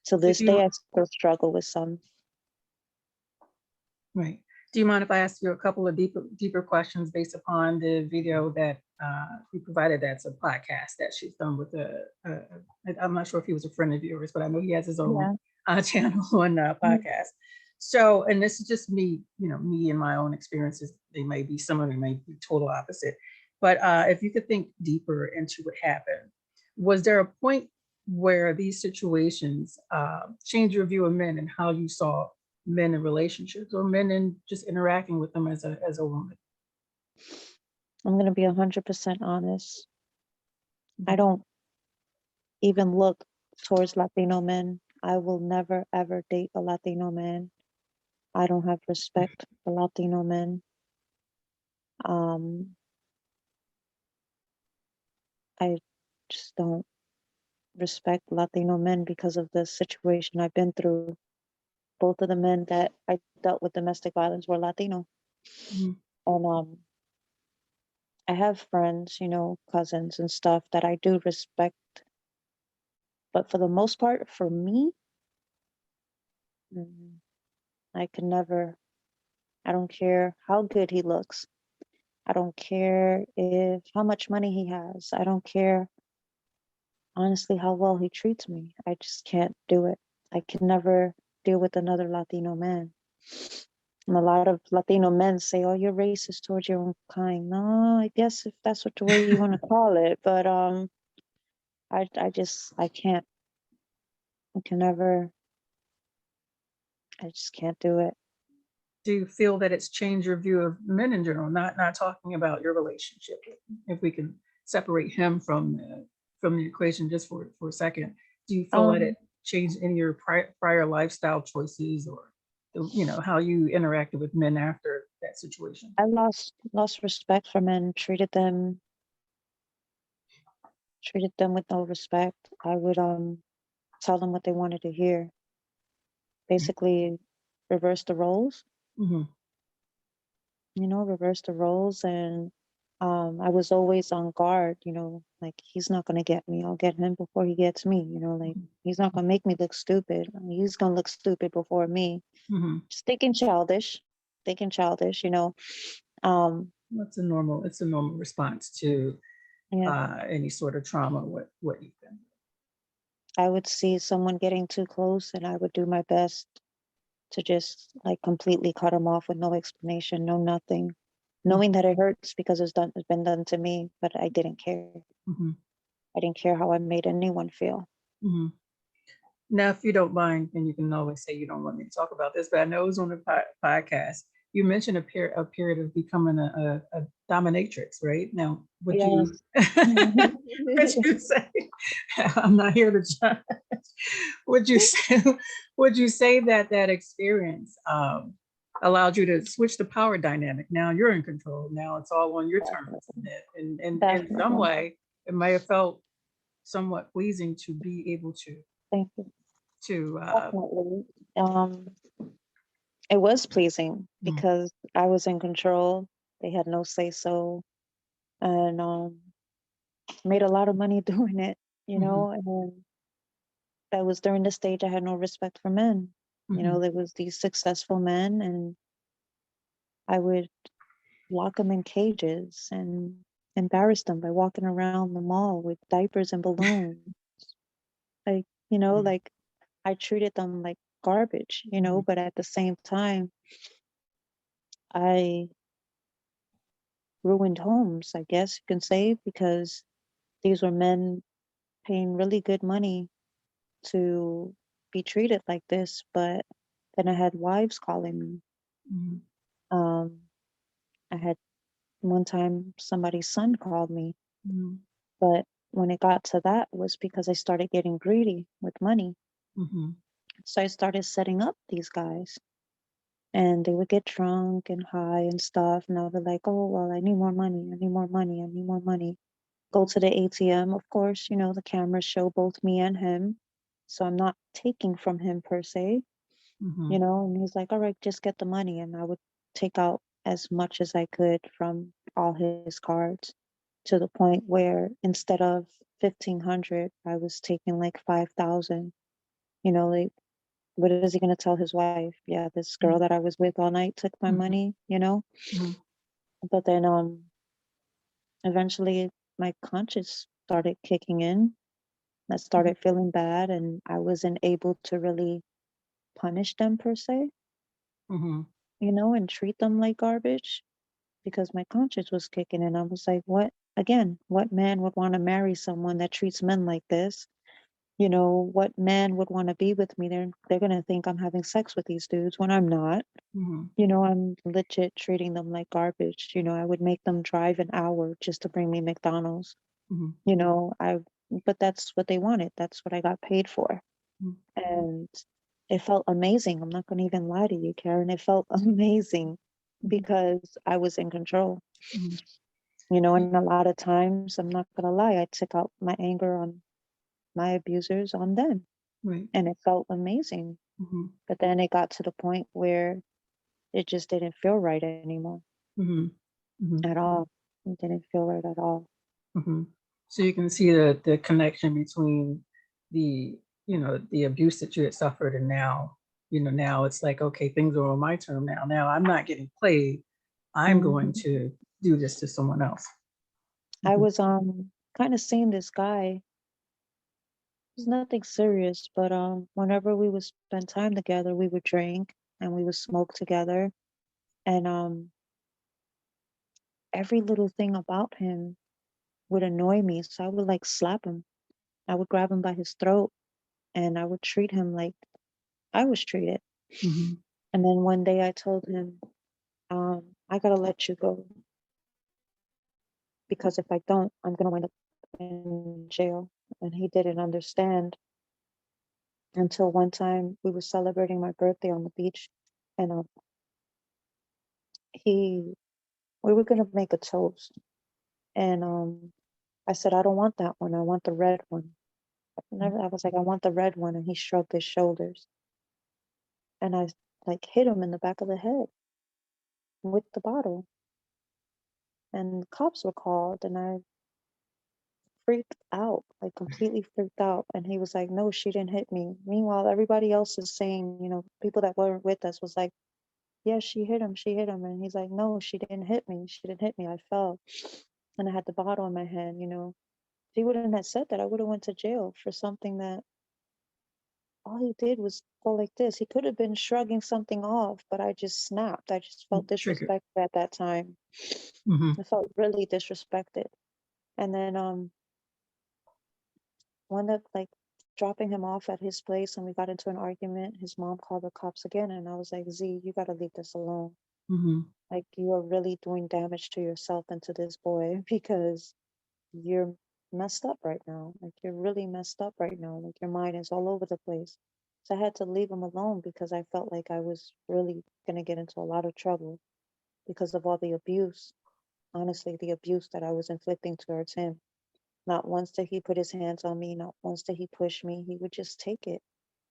So this do you day, I still struggle with some. Right. Do you mind if I ask you a couple of deeper questions based upon the video that you provided? That's a podcast that she's done with I'm not sure if he was a friend of yours, but I know he has his own Yeah. channel and Mhm. podcast. So, and this is just me, me and my own experiences. They may be similar, they may be total opposite. But if you could think deeper into what happened, was there a point where these situations changed your view of men and how you saw men in relationships or men in just interacting with them as a woman? I'm going to be 100% honest. I Mhm. don't even look towards Latino men. I will never ever date a Latino man. I don't have respect for Latino men. Um, I just don't respect Latino men because of the situation I've been through. Both of the men that I dealt with domestic violence were Latino. Mhm. And I have friends, cousins and stuff that I do respect. But for the most part, for me, mm, I could never, I don't care how good he looks. I don't care if how much money he has. I don't care honestly how well he treats me. I just can't do it. I can never deal with another Latino man. And a lot of Latino men say, "Oh, you're racist towards your own kind." No, I guess if that's what the way you want to call it, but I can't. I can never. I just can't do it. Do you feel that it's changed your view of men in general? Not talking about your relationship. If we can separate him from the equation just for a second, do you feel that it Um, changed any of your prior lifestyle choices or how you interacted with men after that situation? I lost respect for men. Treated them with no respect. I would tell them what they wanted to hear. Basically, reverse the roles. Hmm. Reverse the roles. And I was always on guard. Like he's not gonna get me. I'll get him before he gets me. Like he's not gonna make me look stupid. He's gonna look stupid before me. Hmm. Just thinking childish. Thinking childish. Um, It's a normal response to yeah. any sort of trauma. What you've been. I would see someone getting too close, and I would do my best to just like completely cut them off with no explanation, no nothing, knowing that it hurts because it's been done to me, but I didn't care. Mm-hmm. I didn't care how I made anyone feel. Hmm. Now, if you don't mind, and you can always say you don't want me to talk about this, but I know it was on the podcast. You mentioned a period of becoming a dominatrix, right? Now, would you Yes. would you say I'm not here to judge? Would you say would you say that that experience allowed you to switch the power dynamic? Now you're in control. Now it's all on your terms, Definitely. and in some Definitely. way, it may have felt somewhat pleasing to be able Thank you. to Definitely. Um, it was pleasing mm, because I was in control. They had no say so, and made a lot of money doing it, mhm, and that was during the stage I had no respect for men. mhm, There was these successful men, and I would lock them in cages and embarrass them by walking around the mall with diapers and balloons. Like, mm, like I treated them like garbage, mhm, but at the same time, I ruined homes, I guess you can say, because these were men paying really good money to be treated like this. But then I had wives calling me. mhm, Um, I had one time somebody's son called me, mhm, but when it got to that was because I started getting greedy with money. mhm, So I started setting up these guys, and they would get drunk and high and stuff. And I would like, oh, well, I need more money. I need more money. I need more money. Go to the ATM. Of course, the cameras show both me and him. So I'm not taking from him per se, mhm, and he's like, all right, just get the money. And I would take out as much as I could from all his cards, to the point where instead of 1,500, I was taking like 5,000. Like, what is he gonna tell his wife? Yeah, this girl mhm, that I was with all night took my mhm, money. mhm, But then eventually my conscience started kicking in. I mhm, started feeling bad, and I wasn't able to really punish them per se, mhm, and treat them like garbage, because my conscience was kicking in. I was like, what man would want to marry someone that treats men like this? What man would want to be with me? They're gonna think I'm having sex with these dudes when I'm not. mhm, I'm legit treating them like garbage. I would make them drive an hour just to bring me McDonald's. mhm, You know, I but that's what they wanted. That's what I got paid for. mhm, And it felt amazing. I'm not gonna even lie to you, Karen. It felt amazing mhm, because I was in control. mhm. And a lot of times, I'm not gonna lie, I took out my anger on my abusers on them, Right. and it felt amazing. Mhm, But then it got to the point where it just didn't feel right anymore mhm, mhm, at all. It didn't feel right at all. mhm. So you can see the connection between the, the abuse that you had suffered, and now, now it's like, okay, things are on my term now. Now I'm not getting played. I'm going Mhm. to do this to someone else. I Mhm, was kind of seeing this guy. It's nothing serious, but whenever we would spend time together, we would drink and we would smoke together, and every little thing about him would annoy me. So I would like slap him. I would grab him by his throat, and I would treat him like I was treated. mhm, And then one day I told him, I gotta let you go, because if I don't, I'm gonna wind up in jail. And he didn't understand until one time we were celebrating my birthday on the beach, and he we were gonna make a toast, and I said, I don't want that one. I want the red one. I was like, I want the red one, and he shrugged his shoulders, and I like hit him in the back of the head with the bottle, and the cops were called, and I freaked out, like completely freaked out. And he was like, no, she didn't hit me. Meanwhile, everybody else is saying, people that were with us was like, yeah, she hit him, she hit him. And he's like, no, she didn't hit me. She didn't hit me. I fell. And I had the bottle in my hand. If he wouldn't have said that, I would have went to jail for something that all he did was go like this. He could have been shrugging something off, but I just snapped. I just felt triggered. disrespected at that time. Mhm, I felt really disrespected. And then wound up like dropping him off at his place, and we got into an argument. His mom called the cops again, and I was like, Z, you gotta leave this alone. mhm, Like, you are really doing damage to yourself and to this boy because you're messed up right now. Like, you're really messed up right now. Like, your mind is all over the place. So I had to leave him alone because I felt like I was really gonna get into a lot of trouble because of all the abuse. Honestly, the abuse that I was inflicting towards him. Not once did he put his hands on me, not once did he push me. He would just take it.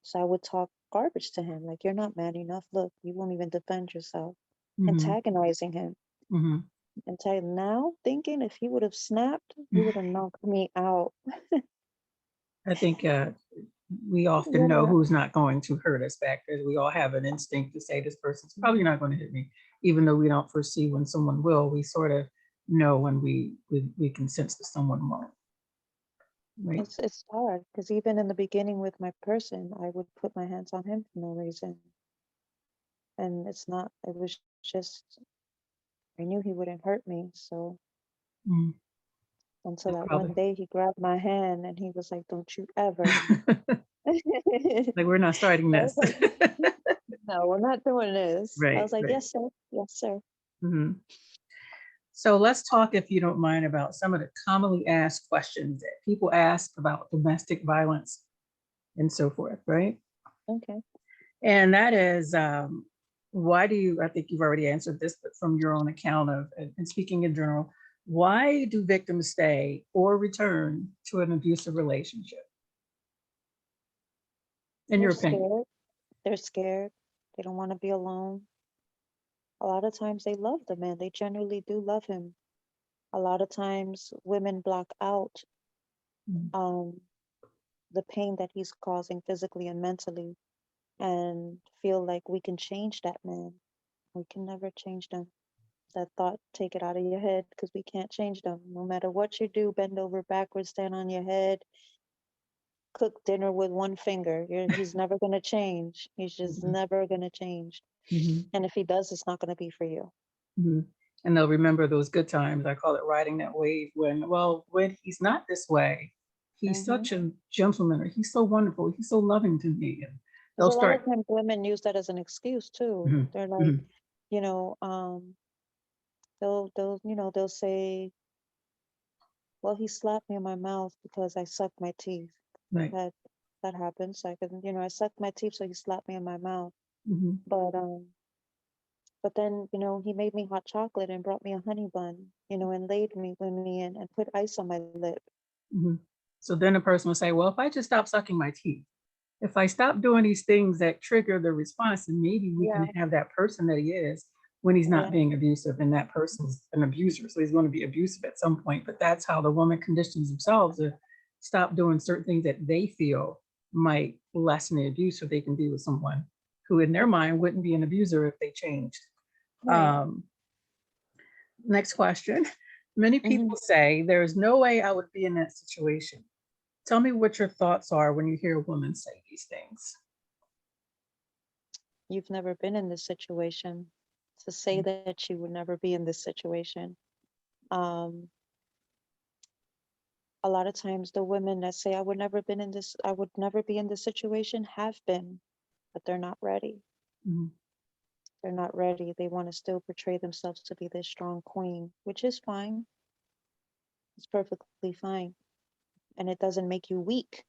So I would talk garbage to him, like, you're not man enough. Look, you won't even defend yourself. Mm-hmm. Antagonizing him. Mm-hmm. Until now, thinking if he would have snapped, he would have knocked me out. I think we often know Yeah. who's not going to hurt us back there. We all have an instinct to say this person's probably not going to hit me, even though we don't foresee when someone will. We sort of know when we can sense that someone won't. Right. It's hard because even in the beginning with my person, I would put my hands on him for no reason. And it was just, I knew he wouldn't hurt me. So Mm, until that's that one probably day he grabbed my hand and he was like, don't you ever. like we're not starting I was this. like, no, we're not doing this. I Right, was like, right. yes, sir. Yes, sir. Hmm. So let's talk, if you don't mind, about some of the commonly asked questions that people ask about domestic violence and so forth, right? Okay. And that is, why do you, I think you've already answered this, but from your own account of, and speaking in general, why do victims stay or return to an abusive relationship, in They're your opinion? scared. They're scared. They don't want to be alone. A lot of times they love the man. They genuinely do love him. A lot of times women block out Mhm. um, the pain that he's causing physically and mentally and feel like we can change that man. We can never change them. That thought, take it out of your head because we can't change them. No matter what you do, bend over backwards, stand on your head, cook dinner with one finger. He's never going to change. He's just Mhm. never going to change. Mhm. And if he does, it's not going to be for you. Mhm. And they'll remember those good times. I call it riding that wave when, well, when he's not this way, he's Hmm. such a gentleman, or he's so wonderful, he's so loving to me. And Because they'll a lot of start. times women use that as an excuse too. Mhm. They're like, Mhm. you know, they'll say, well, he slapped me in my mouth because I sucked my teeth. Right. That that happens. I can, I sucked my teeth, so he slapped me in my mouth. Mhm. But then, he made me hot chocolate and brought me a honey bun, and laid me with me and put ice on my lip. Mhm. So then the person will say, well, if I just stop sucking my teeth, if I stop doing these things that trigger the response, and maybe we can Yeah, have that person that he is when he's not yeah, being abusive, and that person's an abuser. So he's going to be abusive at some point. But that's how the woman conditions themselves to stop doing certain things that they feel might lessen the abuse, so they can be with someone who, in their mind, wouldn't be an abuser if they changed. right. Um, Next question. Many Hmm. people say there is no way I would be in that situation. Tell me what your thoughts are when you hear a woman say these things. You've never been in this situation. To say that you would never be in this situation. Um, a lot of times the women that say I would never be in this situation have been, but they're not ready. Mhm. They're not ready. They want to still portray themselves to be this strong queen, which is fine. It's perfectly fine. And it doesn't make you weak,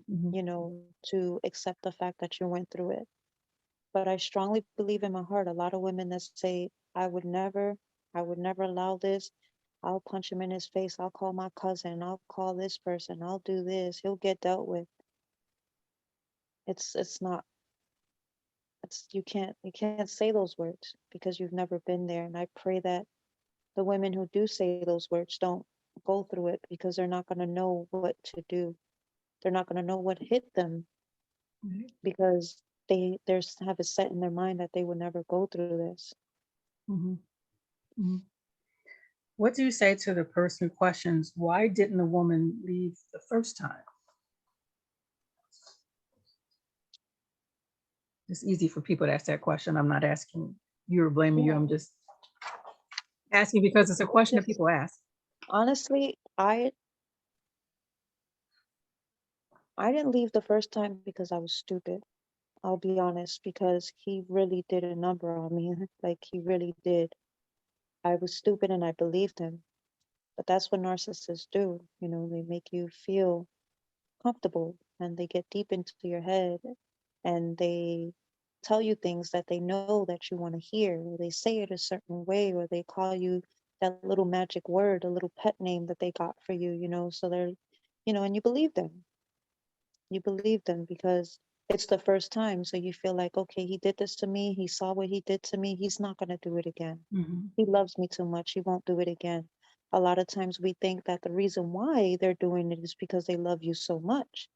Mhm. to accept the fact that you went through it. But I strongly believe in my heart, a lot of women that say, I would never allow this. I'll punch him in his face. I'll call my cousin. I'll call this person. I'll do this. He'll get dealt with. It's not, you can't say those words because you've never been there. And I pray that the women who do say those words don't go through it because they're not going to know what to do. They're not going to know what hit them Right. because have it set in their mind that they would never go through this. Mhm. Mhm. What do you say to the person who questions, why didn't the woman leave the first time? It's easy for people to ask that question. I'm not asking you or blaming you. Yeah, I'm just asking because it's a it's question that just people ask. honestly, I didn't leave the first time because I was stupid. I'll be honest, because he really did a number on me. Like he really did. I was stupid and I believed him. But that's what narcissists do. They make you feel comfortable and they get deep into your head and they tell you things that they know that you want to hear, or they say it a certain way, or they call you that little magic word, a little pet name that they got for you, so they're, and you believe them. You believe them because it's the first time. So you feel like, okay, he did this to me. He saw what he did to me. He's not going to do it again. Mhm. He loves me too much. He won't do it again. A lot of times we think that the reason why they're doing it is because they love you so much.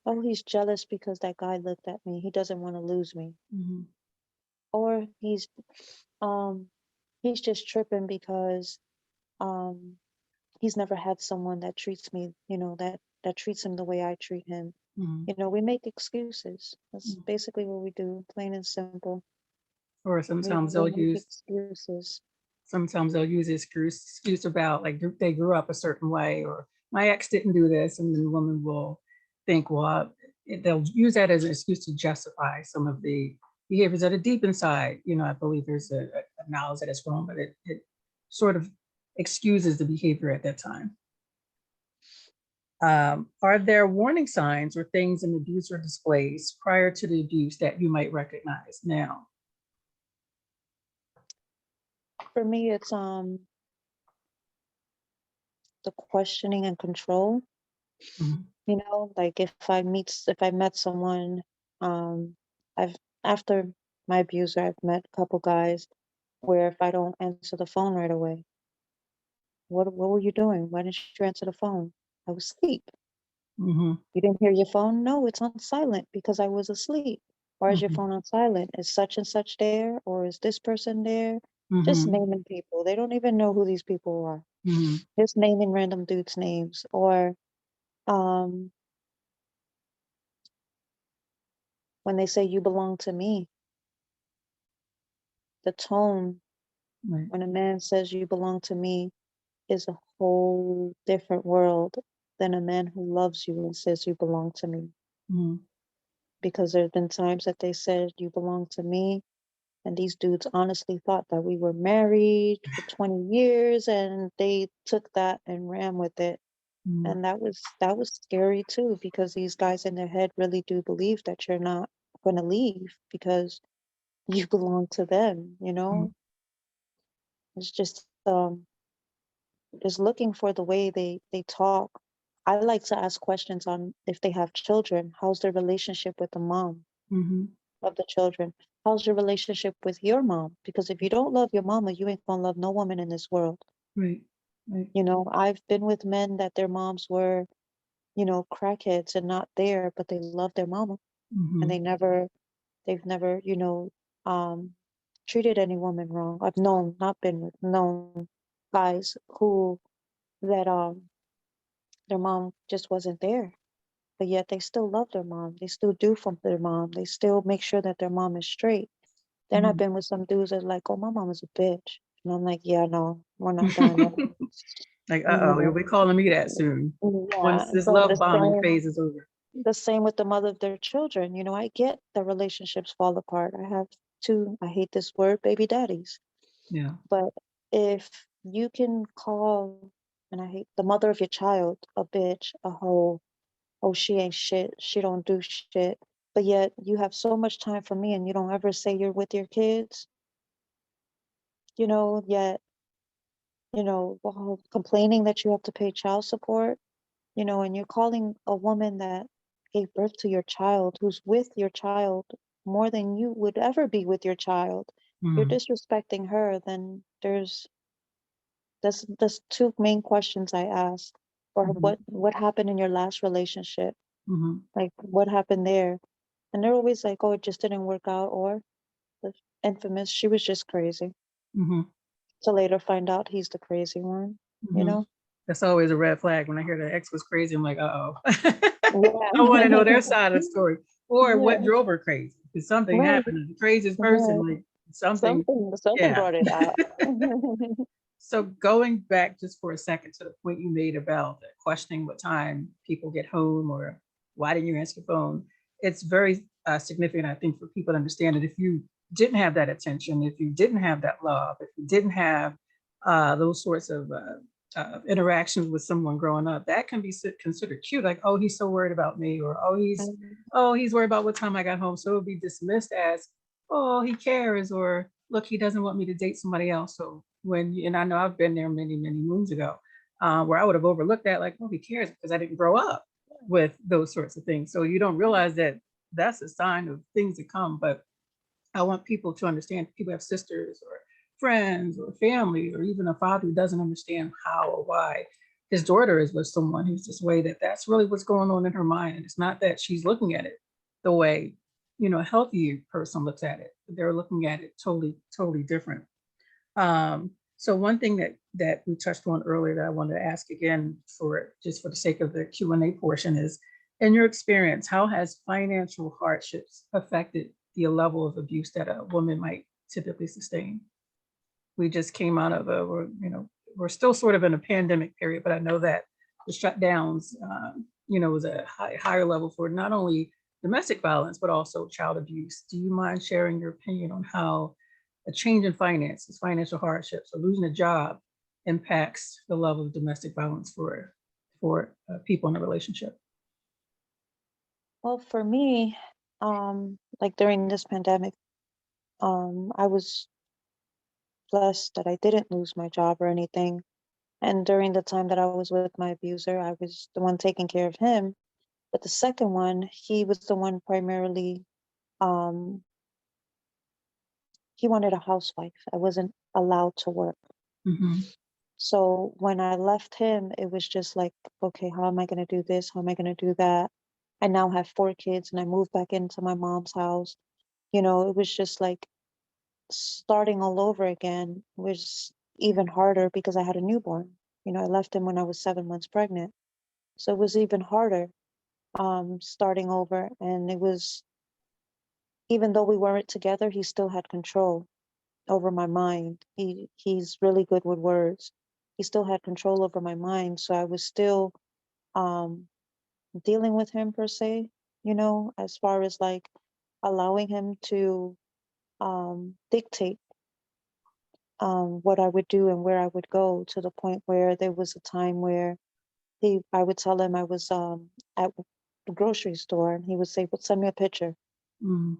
Oh, he's jealous because that guy looked at me. He doesn't want to lose me. Mhm. Or um he's just tripping because um he's never had someone that treats me, that treats him the way I treat him. Mhm. We make excuses. That's Mhm. basically what we do, plain and simple. Or We make excuses. sometimes they'll use the excuse about like they grew up a certain way, or my ex didn't do this, and then the woman will think, well, they'll use that as an excuse to justify some of the behaviors that are deep inside. I believe there's a knowledge that it's wrong, but it sort of excuses the behavior at that time. Are there warning signs or things an abuser displays prior to the abuse that you might recognize now? For me, it's the questioning and control. Mhm. Like if I met someone, um, I've after my abuser, I've met a couple guys where if I don't answer the phone right away, what were you doing? Why didn't you answer the phone? I was asleep. Mhm. You didn't hear your phone? No, it's on silent because I was asleep. Why is your Mhm. phone on silent? Is such and such there, or is this person there? Just Mhm. naming people. They don't even know who these people are. Mhm. Just naming random dudes' names, or um, when they say you belong to me, the tone Right. when a man says you belong to me is a whole different world than a man who loves you and says you belong to me. Mhm. Because there have been times that they said you belong to me, and these dudes honestly thought that we were married for 20 years, and they took that and ran with it. Mhm. And that was scary too, because these guys in their head really do believe that you're not going to leave because you belong to them. Mhm. It's just looking for the way they talk. I like to ask questions on if they have children. How's their relationship with the mom Mhm. of the children? How's your relationship with your mom? Because if you don't love your mama, you ain't gonna love no woman in this world. Right. Right. I've been with men that their moms were, crackheads and not there, but they love their mama, and Mhm. they've never, um, treated any woman wrong. I've known, not been with, known guys who that their mom just wasn't there, but yet they still love their mom. They still do for their mom. They still make sure that their mom is straight. Then I've Mhm. been with some dudes that are like, oh, my mom is a bitch. And I'm like, yeah, no, we're not doing that. Like, you'll No. be calling me that soon Yeah. once this So love bombing phase is over. the same with the mother of their children. I get the relationships fall apart. I have two, I hate this word, baby daddies. Yeah. But if you can call, and I hate the mother of your child a bitch, a hoe, oh, she ain't shit, she don't do shit, but yet you have so much time for me and you don't ever say you're with your kids, yet, while complaining that you have to pay child support, and you're calling a woman that gave birth to your child, who's with your child more than you would ever be with your child, you're Mhm. disrespecting her, then that's two main questions I ask. Or Mhm. what happened in your last relationship? Mhm. Like what happened there? And they're always like, oh, it just didn't work out, or the infamous, she was just crazy. Mhm. To later find out he's the crazy one, you Mhm. know? That's always a red flag when I hear the ex was crazy. I'm like, uh-oh. Yeah. I want to know their side of the story, or what Yeah. drove her crazy. Because something Right. happened. The craziest person, Right. like something, Something yeah. brought it out. So going back just for a second to the point you made about questioning what time people get home, or why didn't you answer the phone? It's very significant, I think, for people to understand that if you didn't have that attention, if you didn't have that love, if you didn't have those sorts of interactions with someone growing up, that can be considered cute. Like, oh, he's so worried about me, or Mhm. he's worried about what time I got home. So it would be dismissed as, oh, he cares, or look, he doesn't want me to date somebody else. So and I know I've been there many, many moons ago, where I would have overlooked that, like, nobody cares because I didn't grow up with those sorts of things. So you don't realize that that's a sign of things to come. But I want people to understand, people have sisters or friends or family or even a father who doesn't understand how or why his daughter is with someone who's this way, that's really what's going on in her mind. And it's not that she's looking at it the way, a healthy person looks at it. They're looking at it totally, totally different. So one thing that we touched on earlier that I wanted to ask again, for the sake of the Q&A portion, is, in your experience, how has financial hardships affected the level of abuse that a woman might typically sustain? We just came out of we're still sort of in a pandemic period, but I know that the shutdowns, was a higher level for not only domestic violence, but also child abuse. Do you mind sharing your opinion on how a change in finances, financial hardships, or losing a job impacts the level of domestic violence for people in a relationship? Well, for me, like during this pandemic, I was blessed that I didn't lose my job or anything. And during the time that I was with my abuser, I was the one taking care of him. But the second one, he was the one primarily, um, he wanted a housewife. I wasn't allowed to work. Mm-hmm. So when I left him, it was just like, okay, how am I going to do this? How am I going to do that? I now have 4 kids and I moved back into my mom's house. It was just like starting all over again was even harder because I had a newborn. I left him when I was 7 months pregnant. So it was even harder, starting over. And it was, even though we weren't together, he still had control over my mind. He's really good with words. He still had control over my mind. So I was still um, dealing with him per se, as far as like allowing him to dictate what I would do and where I would go, to the point where there was a time where I would tell him I was at the grocery store, and he would say, "But send me a picture." Mm.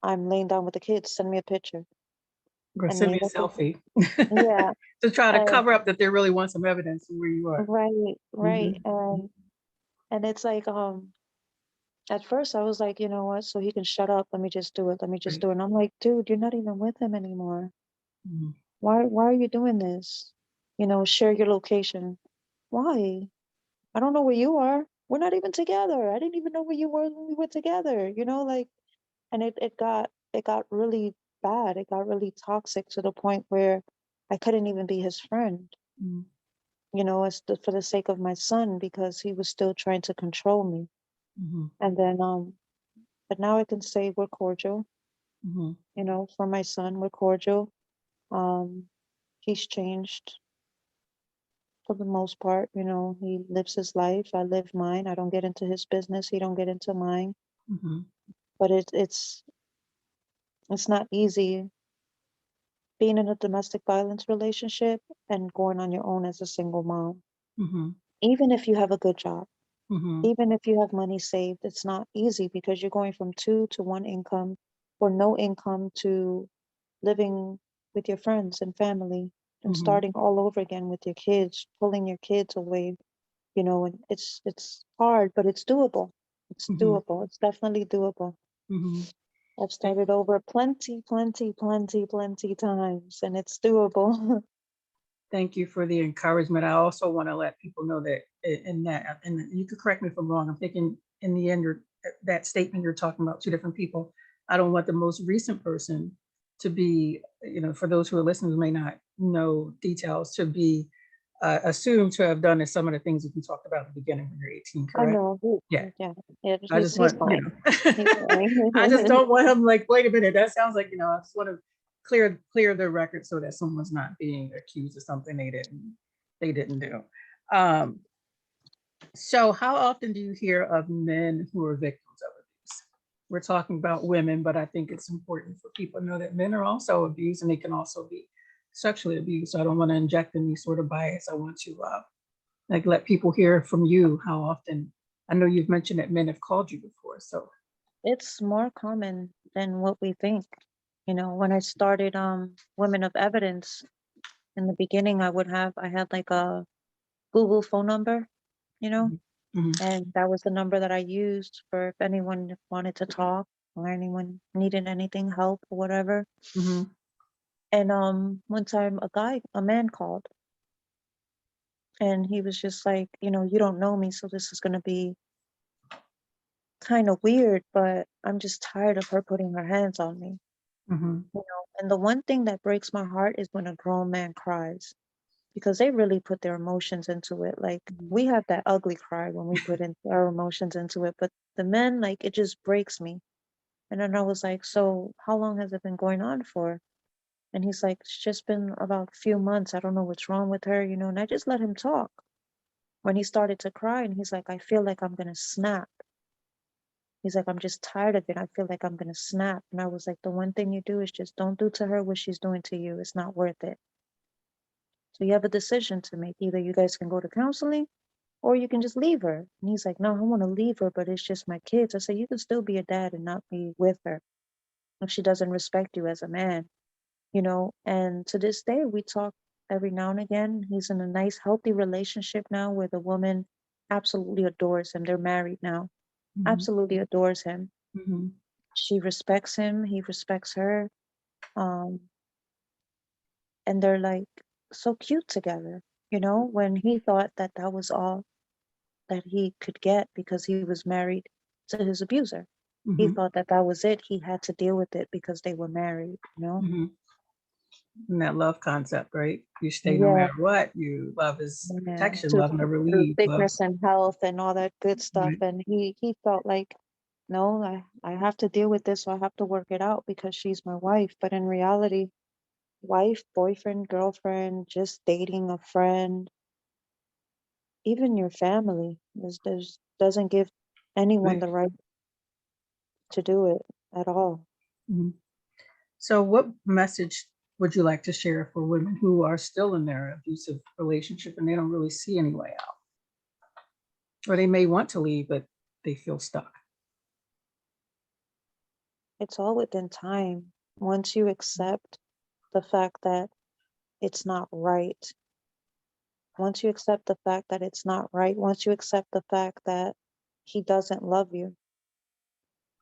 I'm laying down with the kids. Send me a picture. Or And send he me a would, selfie yeah, to try to and cover up that they really want some evidence of where you are. right, right, Mm-hmm. and it's like at first I was like, you know what? So he can shut up. Let me just do it. Let me just Right. do it. And I'm like, dude, you're not even with him anymore. Mm-hmm. Why are you doing this? Share your location. Why? I don't know where you are. We're not even together. I didn't even know where you were when we were together. Like, and it got really bad. It got really toxic to the point where I couldn't even be his friend, Mm-hmm. for the sake of my son, because he was still trying to control me. Mm-hmm. And then but now I can say we're cordial, Mm-hmm. for my son, we're cordial. Um he's changed for the most part. He lives his life, I live mine. I don't get into his business, he don't get into mine. Mm-hmm. But it's not easy being in a domestic violence relationship and going on your own as a single mom. Mm-hmm. Even if you have a good job, Mm-hmm. even if you have money saved, it's not easy because you're going from 2 to 1 income, or no income, to living with your friends and family, and Mm-hmm. starting all over again with your kids, pulling your kids away, and it's hard, but it's doable. It's Mm-hmm. doable. It's definitely doable. Mm-hmm. I've started over plenty, plenty, plenty, plenty times, and it's doable. Thank you for the encouragement. I also want to let people know that and you could correct me if I'm wrong. I'm thinking in the end, that statement, you're talking about 2 different people. I don't want the most recent person to be, for those who are listening who may not know details, to be assumed to have done some of the things that you talked about at the beginning when you're 18, I correct? know. Yeah. Yeah, yeah. I just He's want, fine. He's I just fine. don't want him like, wait a minute, that sounds like, I just want to clear the record so that someone's not being accused of something they didn't do. Um, so how often do you hear of men who are victims of abuse? We're talking about women, but I think it's important for people to know that men are also abused, and they can also be sexually abused. So I don't want to inject any sort of bias. I want to like let people hear from you how often. I know you've mentioned that men have called you before, so. It's more common than what we think. When I started Women of Evidence, In the beginning, I had like a Google phone number, you know, Mhm. and that was the number that I used for if anyone wanted to talk or anyone needed anything, help or whatever. Mhm. And one time a man called and he was just like, you know, you don't know me, so this is gonna be kind of weird, but I'm just tired of her putting her hands on me, Mhm. you know. And the one thing that breaks my heart is when a grown man cries because they really put their emotions into it. Like Mhm. we have that ugly cry when we put in our emotions into it, but the men, like it just breaks me. And then I was like, so how long has it been going on for? And he's like, it's just been about a few months. I don't know what's wrong with her, you know. And I just let him talk. When he started to cry, and he's like, I feel like I'm gonna snap. He's like, I'm just tired of it. I feel like I'm gonna snap. And I was like, the one thing you do is just don't do to her what she's doing to you. It's not worth it. So you have a decision to make. Either you guys can go to counseling or you can just leave her. And he's like, no, I want to leave her, but it's just my kids. I said, you can still be a dad and not be with her if she doesn't respect you as a man, you know. And to this day, we talk every now and again. He's in a nice, healthy relationship now where the woman absolutely adores him. They're married now, Mhm. absolutely adores him. Mhm. She respects him, he respects her. Um, and they're like so cute together, you know, when he thought that that was all that he could get because he was married to his abuser. He Mhm. thought that that was it. He had to deal with it because they were married, you know? Mhm. And that love concept, right? You stay no Yeah, matter what. You love is yeah. protection. Love never Through leaves. Love, sickness and health and all that good stuff. right? And he felt like, no, I have to deal with this, so I have to work it out because she's my wife. But in reality, wife, boyfriend, girlfriend, just dating a friend, even your family, there's doesn't give anyone Right. the right to do it at all. Mhm. So, what message would you like to share for women who are still in their abusive relationship and they don't really see any way out? Or they may want to leave, but they feel stuck. It's all within time. Once you accept the fact that it's not right, once you accept the fact that it's not right, once you accept the fact that he doesn't love you,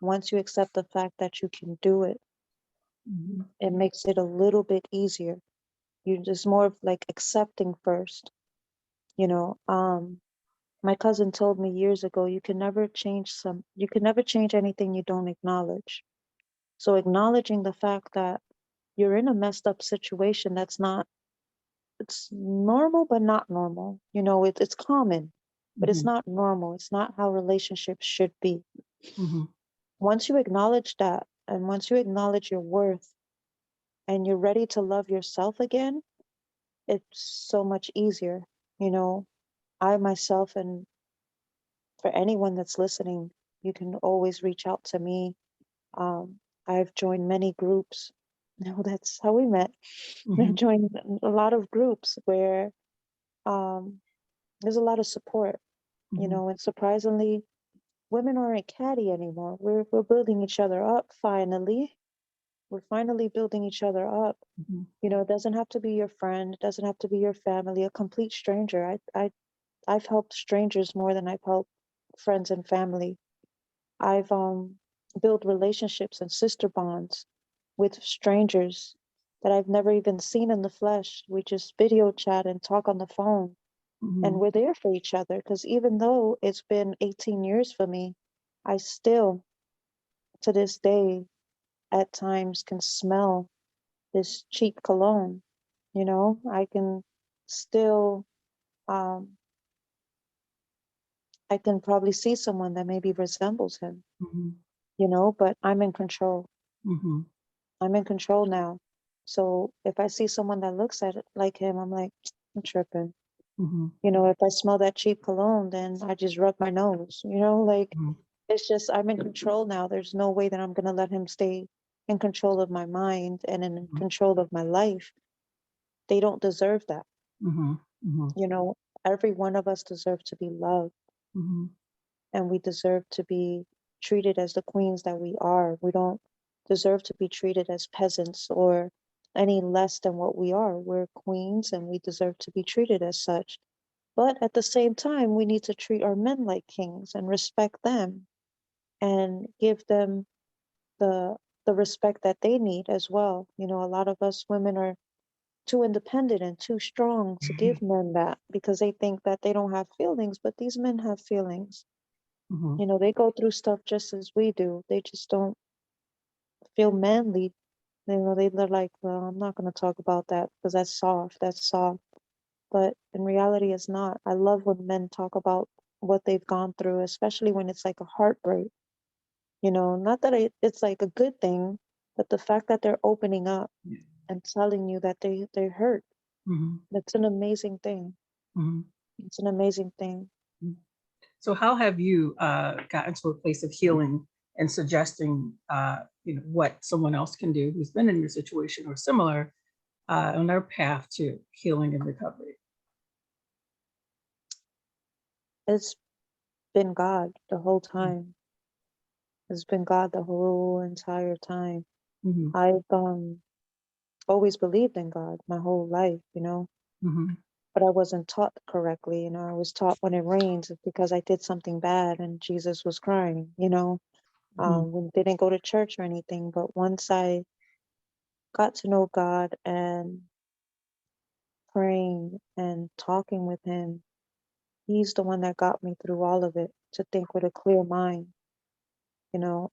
once you accept the fact that you can do it, Mhm. it makes it a little bit easier. You just more of like accepting first, you know. My cousin told me years ago, you can never change anything you don't acknowledge. So acknowledging the fact that you're in a messed up situation that's not, it's normal but not normal. You know, it's common, but it's Mhm. not normal. It's not how relationships should be. Mhm. Once you acknowledge that, and once you acknowledge your worth, and you're ready to love yourself again, it's so much easier. You know, I myself, and for anyone that's listening, you can always reach out to me. I've joined many groups. No, that's how we met. I've Mhm. joined a lot of groups where um, there's a lot of support, you Mhm. know, and surprisingly, women aren't catty anymore. We're building each other up finally. We're finally building each other up. Mhm. You know, it doesn't have to be your friend, it doesn't have to be your family, a complete stranger. I've helped strangers more than I've helped friends and family. I've built relationships and sister bonds with strangers that I've never even seen in the flesh. We just video chat and talk on the phone, and Mhm. we're there for each other. Because even though it's been 18 years for me, I still, to this day, at times can smell this cheap cologne. You know, I can still, um, I can probably see someone that maybe resembles him, Mhm. you know, but I'm in control. Mhm. I'm in control now. So if I see someone that looks at it like him, I'm like, I'm tripping. Mhm. You know, if I smell that cheap cologne, then I just rub my nose, you know, like Mhm. it's just, I'm in control now. There's no way that I'm going to let him stay in control of my mind and in Mhm. control of my life. They don't deserve that. Mhm. Mhm. You know, every one of us deserve to be loved, Mhm. and we deserve to be treated as the queens that we are. We don't deserve to be treated as peasants or any less than what we are. We're queens and we deserve to be treated as such. But at the same time, we need to treat our men like kings and respect them and give them the respect that they need as well. You know, a lot of us women are too independent and too strong to give men that because they think that they don't have feelings, but these men have feelings. Mhm. You know, they go through stuff just as we do. They just don't feel manly. You know, they're like, well, I'm not going to talk about that because that's soft. That's soft. But in reality, it's not. I love when men talk about what they've gone through, especially when it's like a heartbreak. You know, not that it's like a good thing, but the fact that they're opening up Yeah. and telling you that they hurt, Mhm. that's an amazing thing. Mhm. It's an amazing thing. Mhm. So how have you gotten to a place of healing and suggesting what someone else can do who's been in your situation or similar on their path to healing and recovery? It's been God the whole time. It's been God the whole entire time. Mm-hmm. I've always believed in God my whole life, you know, Mm-hmm. but I wasn't taught correctly. You know, I was taught when it rains it's because I did something bad and Jesus was crying, you know. Mm-hmm. We didn't go to church or anything, but once I got to know God and praying and talking with him, he's the one that got me through all of it to think with a clear mind, you know.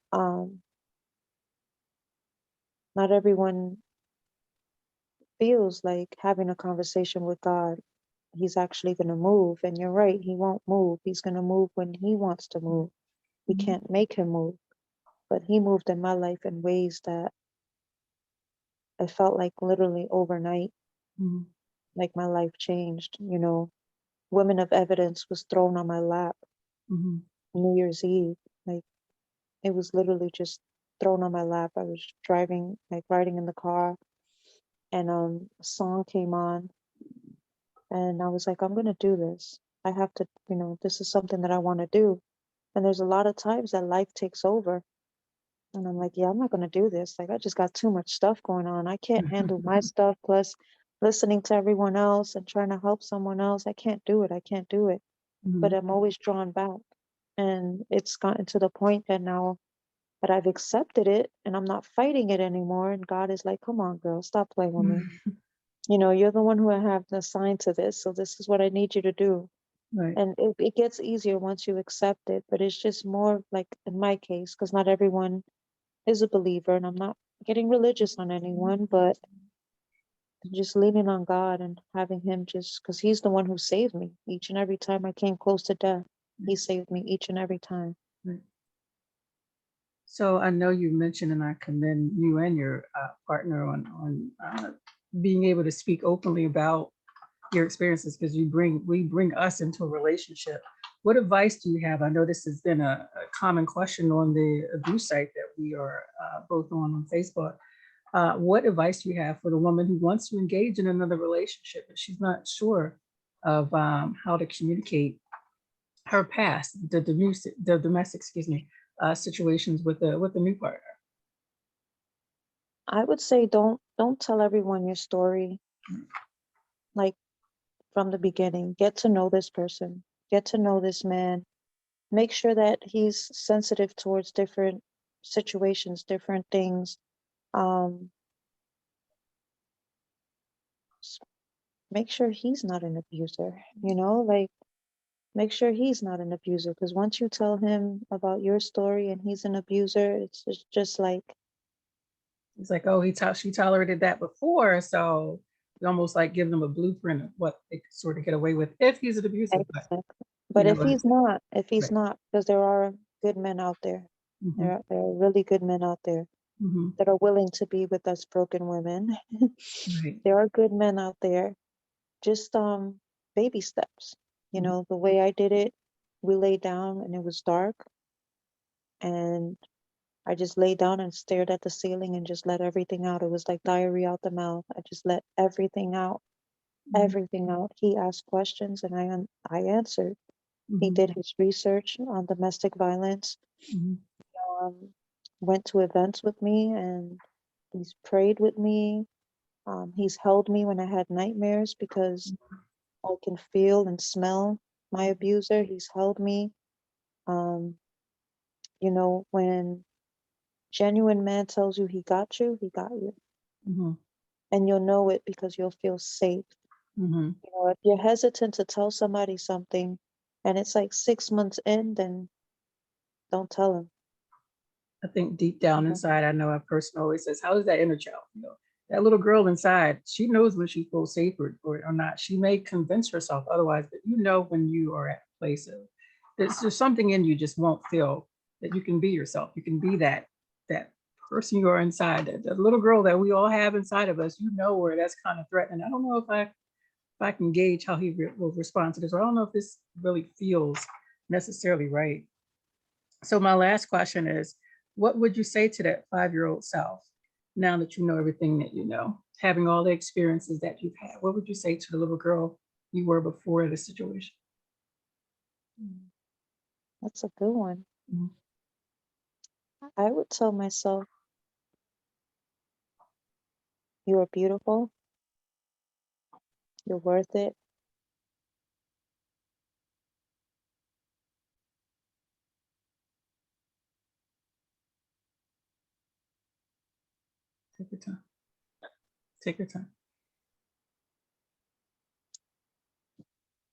Not everyone feels like having a conversation with God. He's actually going to move. And you're right, he won't move. He's going to move when he wants to move. We Mm-hmm. can't make him move. But he moved in my life in ways that I felt like literally overnight, Mm-hmm. like my life changed. You know, Women of Evidence was thrown on my lap Mm-hmm. New Year's Eve. Like it was literally just thrown on my lap. I was driving, like riding in the car, and a song came on, and I was like, I'm gonna do this. I have to, you know, this is something that I want to do. And there's a lot of times that life takes over, and I'm like, yeah, I'm not gonna do this. Like I just got too much stuff going on. I can't handle my stuff plus listening to everyone else and trying to help someone else. I can't do it. I can't do it. But Mm-hmm. I'm always drawn back. And it's gotten to the point that now that I've accepted it and I'm not fighting it anymore. And God is like, come on, girl, stop playing with me. You know, you're the one who I have assigned to this. So this is what I need you to do. Right. And it gets easier once you accept it. But it's just more like in my case, because not everyone is a believer. And I'm not getting religious on anyone, but just leaning on God and having Him just because He's the one who saved me each and every time I came close to death. He saved me each and every time. Right. So I know you mentioned, and I commend you and your partner on being able to speak openly about your experiences because we bring us into a relationship. What advice do you have? I know this has been a common question on the abuse site that we are both on Facebook. What advice do you have for the woman who wants to engage in another relationship but she's not sure of how to communicate her past, the domestic, situations with the new partner? I would say don't tell everyone your story like from the beginning. Get to know this person. Get to know this man. Make sure that he's sensitive towards different situations, different things. Um, s- Make sure he's not an abuser, you know, like make sure he's not an abuser because once you tell him about your story and he's an abuser, just like It's like, oh, she tolerated that before, so you almost like give them a blueprint of what they could sort of get away with if he's an abusive. But exactly. you But know, if he's right. not, because there are good men out there. Hmm. There are really good men out there Hmm. that are willing to be with us broken women. Right. There are good men out there. Just baby steps. You Mhm. know, the way I did it, we laid down and it was dark and I just laid down and stared at the ceiling and just let everything out. It was like diarrhea out the mouth. I just let everything out, Mhm. everything out. He asked questions and I answered. He Mhm. did his research on domestic violence, Mhm. um, went to events with me and he's prayed with me. He's held me when I had nightmares because I can feel and smell my abuser. He's held me. Um, when genuine man tells you he got you, he got you. Mhm. And you'll know it because you'll feel safe. Mhm. If you're hesitant to tell somebody something and it's like 6 months in, then don't tell him. I think deep down Mhm. inside, I know a person always says, "How is that inner child?" That little girl inside, she knows when she feels safe or not. She may convince herself otherwise, but when you are at a place of there's something in you just won't feel that you can be yourself. You can be that person you are inside, that little girl that we all have inside of us. Where that's kind of threatening. I don't know if I can gauge how he will respond to this. Or I don't know if this really feels necessarily right. So my last question is, what would you say to that 5-year-old self now that you know everything that you know, having all the experiences that you've had? What would you say to the little girl you were before the situation? Mm, That's a good one. Mhm. I would tell myself, you are beautiful, you're worth it. Take your time. Take your time.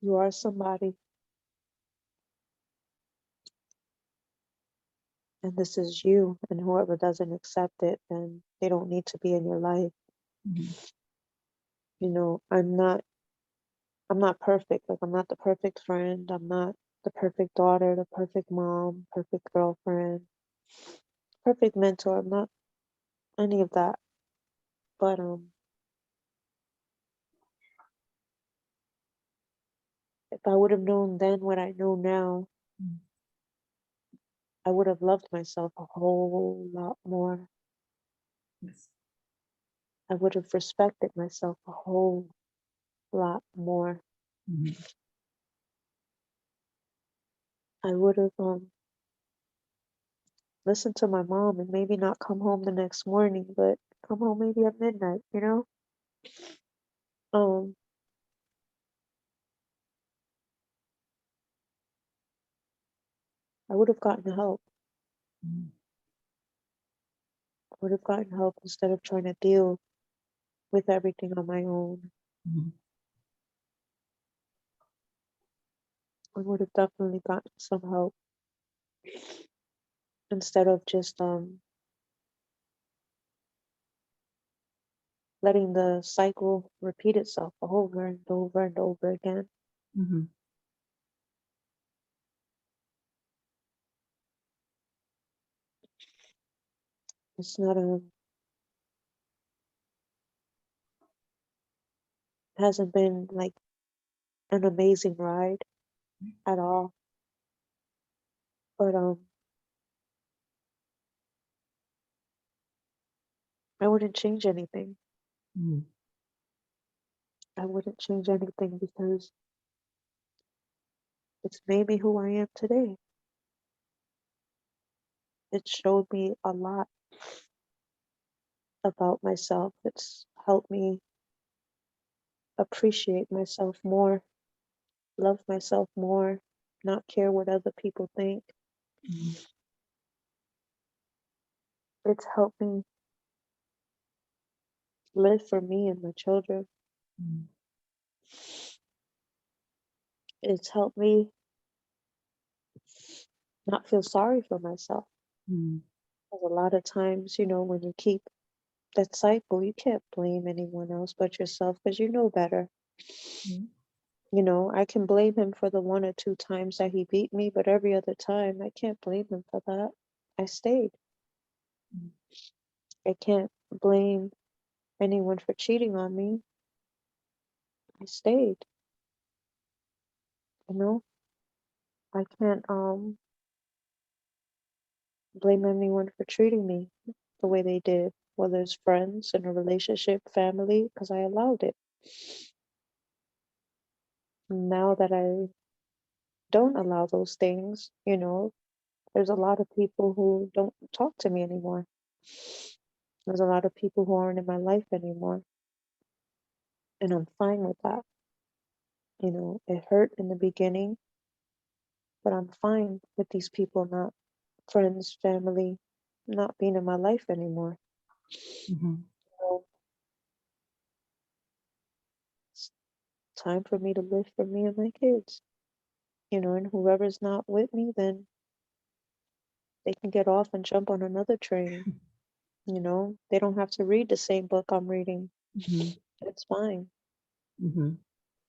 You are somebody, and this is you. And whoever doesn't accept it, then they don't need to be in your life. Mhm. I'm not perfect. Like, I'm not the perfect friend. I'm not the perfect daughter, the perfect mom, perfect girlfriend, perfect mentor. I'm not any of that. But if I would have known then what I know now, Mhm. I would have loved myself a whole lot more. Yes. I would have respected myself a whole lot more. Mhm. I would have listened to my mom and maybe not come home the next morning, but come home maybe at midnight. Um, I would have gotten help. Mhm. I would have gotten help instead of trying to deal with everything on my own. Mhm. I would have definitely gotten some help instead of just letting the cycle repeat itself over and over and over again. Mhm. It's not a hasn't been like an amazing ride at all. But I wouldn't change anything. Mhm. I wouldn't change anything because it's made me who I am today. It showed me a lot about myself. It's helped me appreciate myself more, love myself more, not care what other people think. Mhm. It's helped me live for me and my children. Mhm. It's helped me not feel sorry for myself. Mhm. 'Cause a lot of times, when you keep that cycle, you can't blame anyone else but yourself because you know better. Mhm. I can blame him for the 1 or 2 times that he beat me, but every other time, I can't blame him for that. I stayed. Mhm. I can't blame anyone for cheating on me. I stayed. You know, I can't blame anyone for treating me the way they did, whether it's friends, in a relationship, family, because I allowed it. Now that I don't allow those things, there's a lot of people who don't talk to me anymore. There's a lot of people who aren't in my life anymore. And I'm fine with that. It hurt in the beginning, but I'm fine with these people not friends, family, not being in my life anymore. Mhm. So it's time for me to live for me and my kids. And whoever's not with me, then they can get off and jump on another train. They don't have to read the same book I'm reading. Mhm. It's fine. Mhm.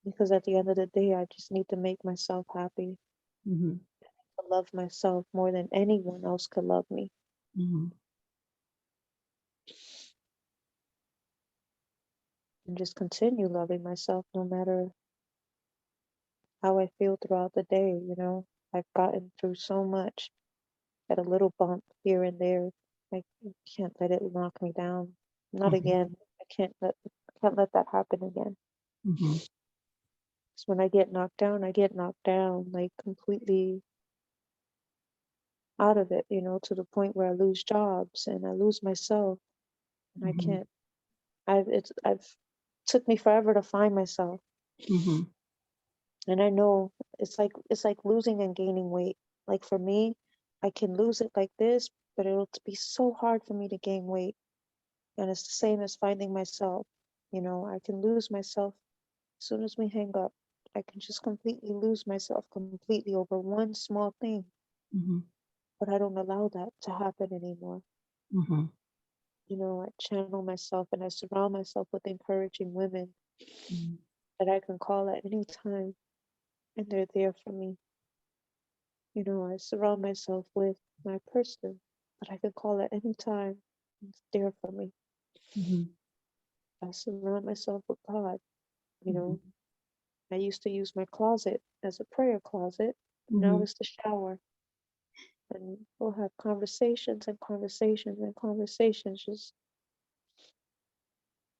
Because at the end of the day, I just need to make myself happy, Mhm. to love myself more than anyone else could love me, Mhm. and just continue loving myself no matter how I feel throughout the day. I've gotten through so much at a little bump here and there. I can't let it knock me down. Not Mhm. again. I can't let that happen again. Mhm. 'Cause when I get knocked down like completely out of it, to the point where I lose jobs and I lose myself and I Mhm. can't I've took me forever to find myself. Mhm. And I know it's like losing and gaining weight. Like for me, I can lose it like this, but it'll be so hard for me to gain weight. And it's the same as finding myself. I can lose myself as soon as we hang up. I can just completely lose myself completely over one small thing, Mhm. but I don't allow that to happen anymore. Mhm. I channel myself and I surround myself with encouraging women Mhm. that I can call at any time and they're there for me. I surround myself with my person that I can call at any time. It's there for me. Mhm. I surround myself with God. You Mhm. know, I used to use my closet as a prayer closet. Now Mhm. it's the shower. And we'll have conversations and conversations and conversations.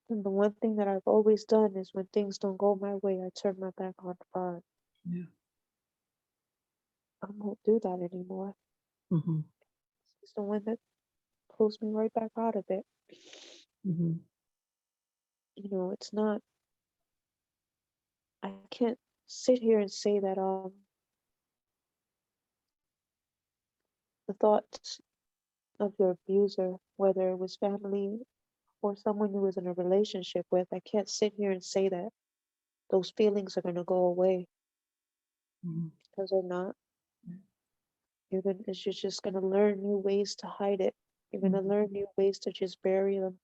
And the one thing that I've always done is when things don't go my way, I turn my back on God. Yeah. I won't do that anymore. Mhm. He's the one that pulls me right back out of it. Mhm. It's not, I can't sit here and say that the thoughts of your abuser, whether it was family or someone you was in a relationship with, I can't sit here and say that those feelings are gonna go away Mhm. because they're not. You're just gonna learn new ways to hide it. You're gonna Mhm. learn new ways to just bury them.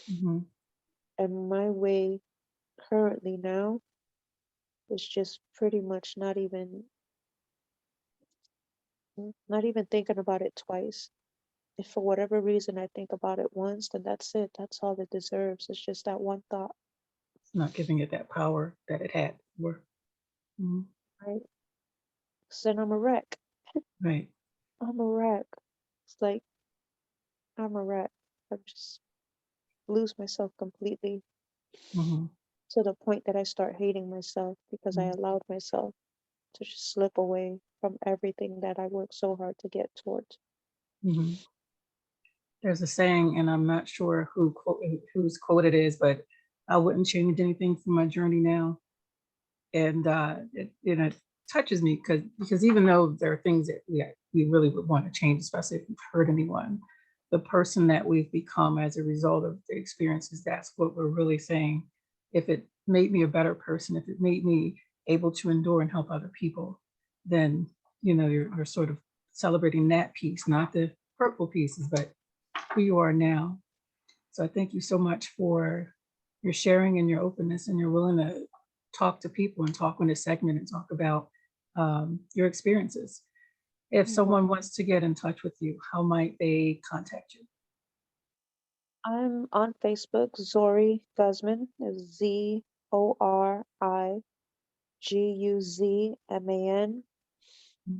Mhm. And my way currently now is just pretty much not even thinking about it twice. If for whatever reason I think about it once, then that's it. That's all it deserves. It's just that one thought, It's not giving it that power that it had before. Mhm. right? 'Cause then I'm a wreck. Right. I'm a wreck. It's like I'm a wreck. I just lose myself completely Mhm. to the point that I start hating myself because I Mhm. allowed myself to just slip away from everything that I worked so hard to get towards. Mhm. There's a saying, and I'm not sure whose quote it is, but I wouldn't change anything from my journey now. And it touches me because even though there are things that we really would want to change, especially if we've hurt anyone, the person that we've become as a result of the experiences, that's what we're really saying. If it made me a better person, if it made me able to endure and help other people, then you're sort of celebrating that piece, not the hurtful pieces, but who you are now. So I thank you so much for your sharing and your openness and your willing to talk to people and talk on this segment and talk about your experiences. If Well, someone wants to get in touch with you, how might they contact you? I'm on Facebook. Zori Guzman is Zoriguzman.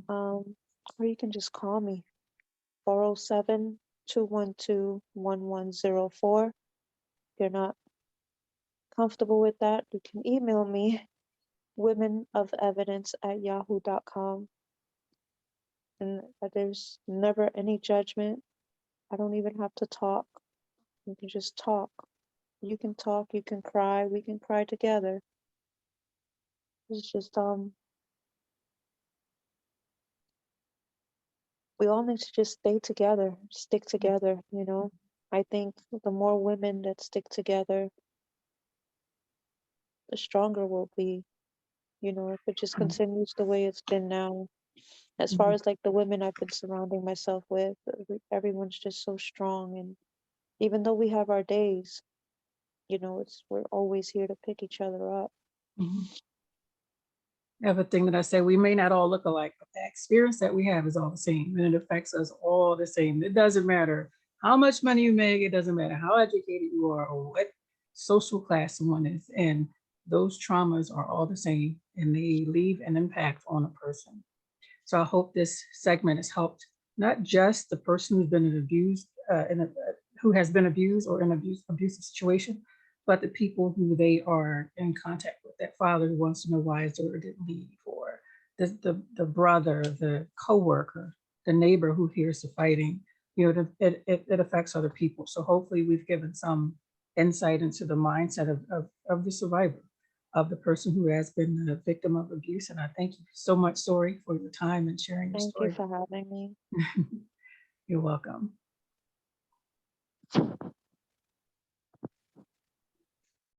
Or you can just call me 407-212-1104. If you're not comfortable with that, you can email me womenofevidence@yahoo.com. And there's never any judgment. I don't even have to talk. We can just talk. You can talk, you can cry, we can cry together. It's just we all need to just stay together, stick together, you know. I think the more women that stick together, the stronger we'll be. You know, if it just continues the way it's been now. As far Mhm. as like the women I've been surrounding myself with, everyone's just so strong. And even though we have our days, you know, we're always here to pick each other up. Mhm. Everything that I say, we may not all look alike, but the experience that we have is all the same, and it affects us all the same. It doesn't matter how much money you make, it doesn't matter how educated you are or what social class someone is in. Those traumas are all the same, and they leave an impact on a person. So I hope this segment has helped not just the person who's been abused, who has been abused or in abusive situation, but the people who they are in contact with. That father who wants to know why his daughter didn't leave, or the brother, the coworker, the neighbor who hears the fighting. You know, it affects other people. So hopefully we've given some insight into the mindset of the survivor, of the person who has been the victim of abuse. And I thank you so much, Zori, for your time and sharing your Thank you story. for having me. You're welcome.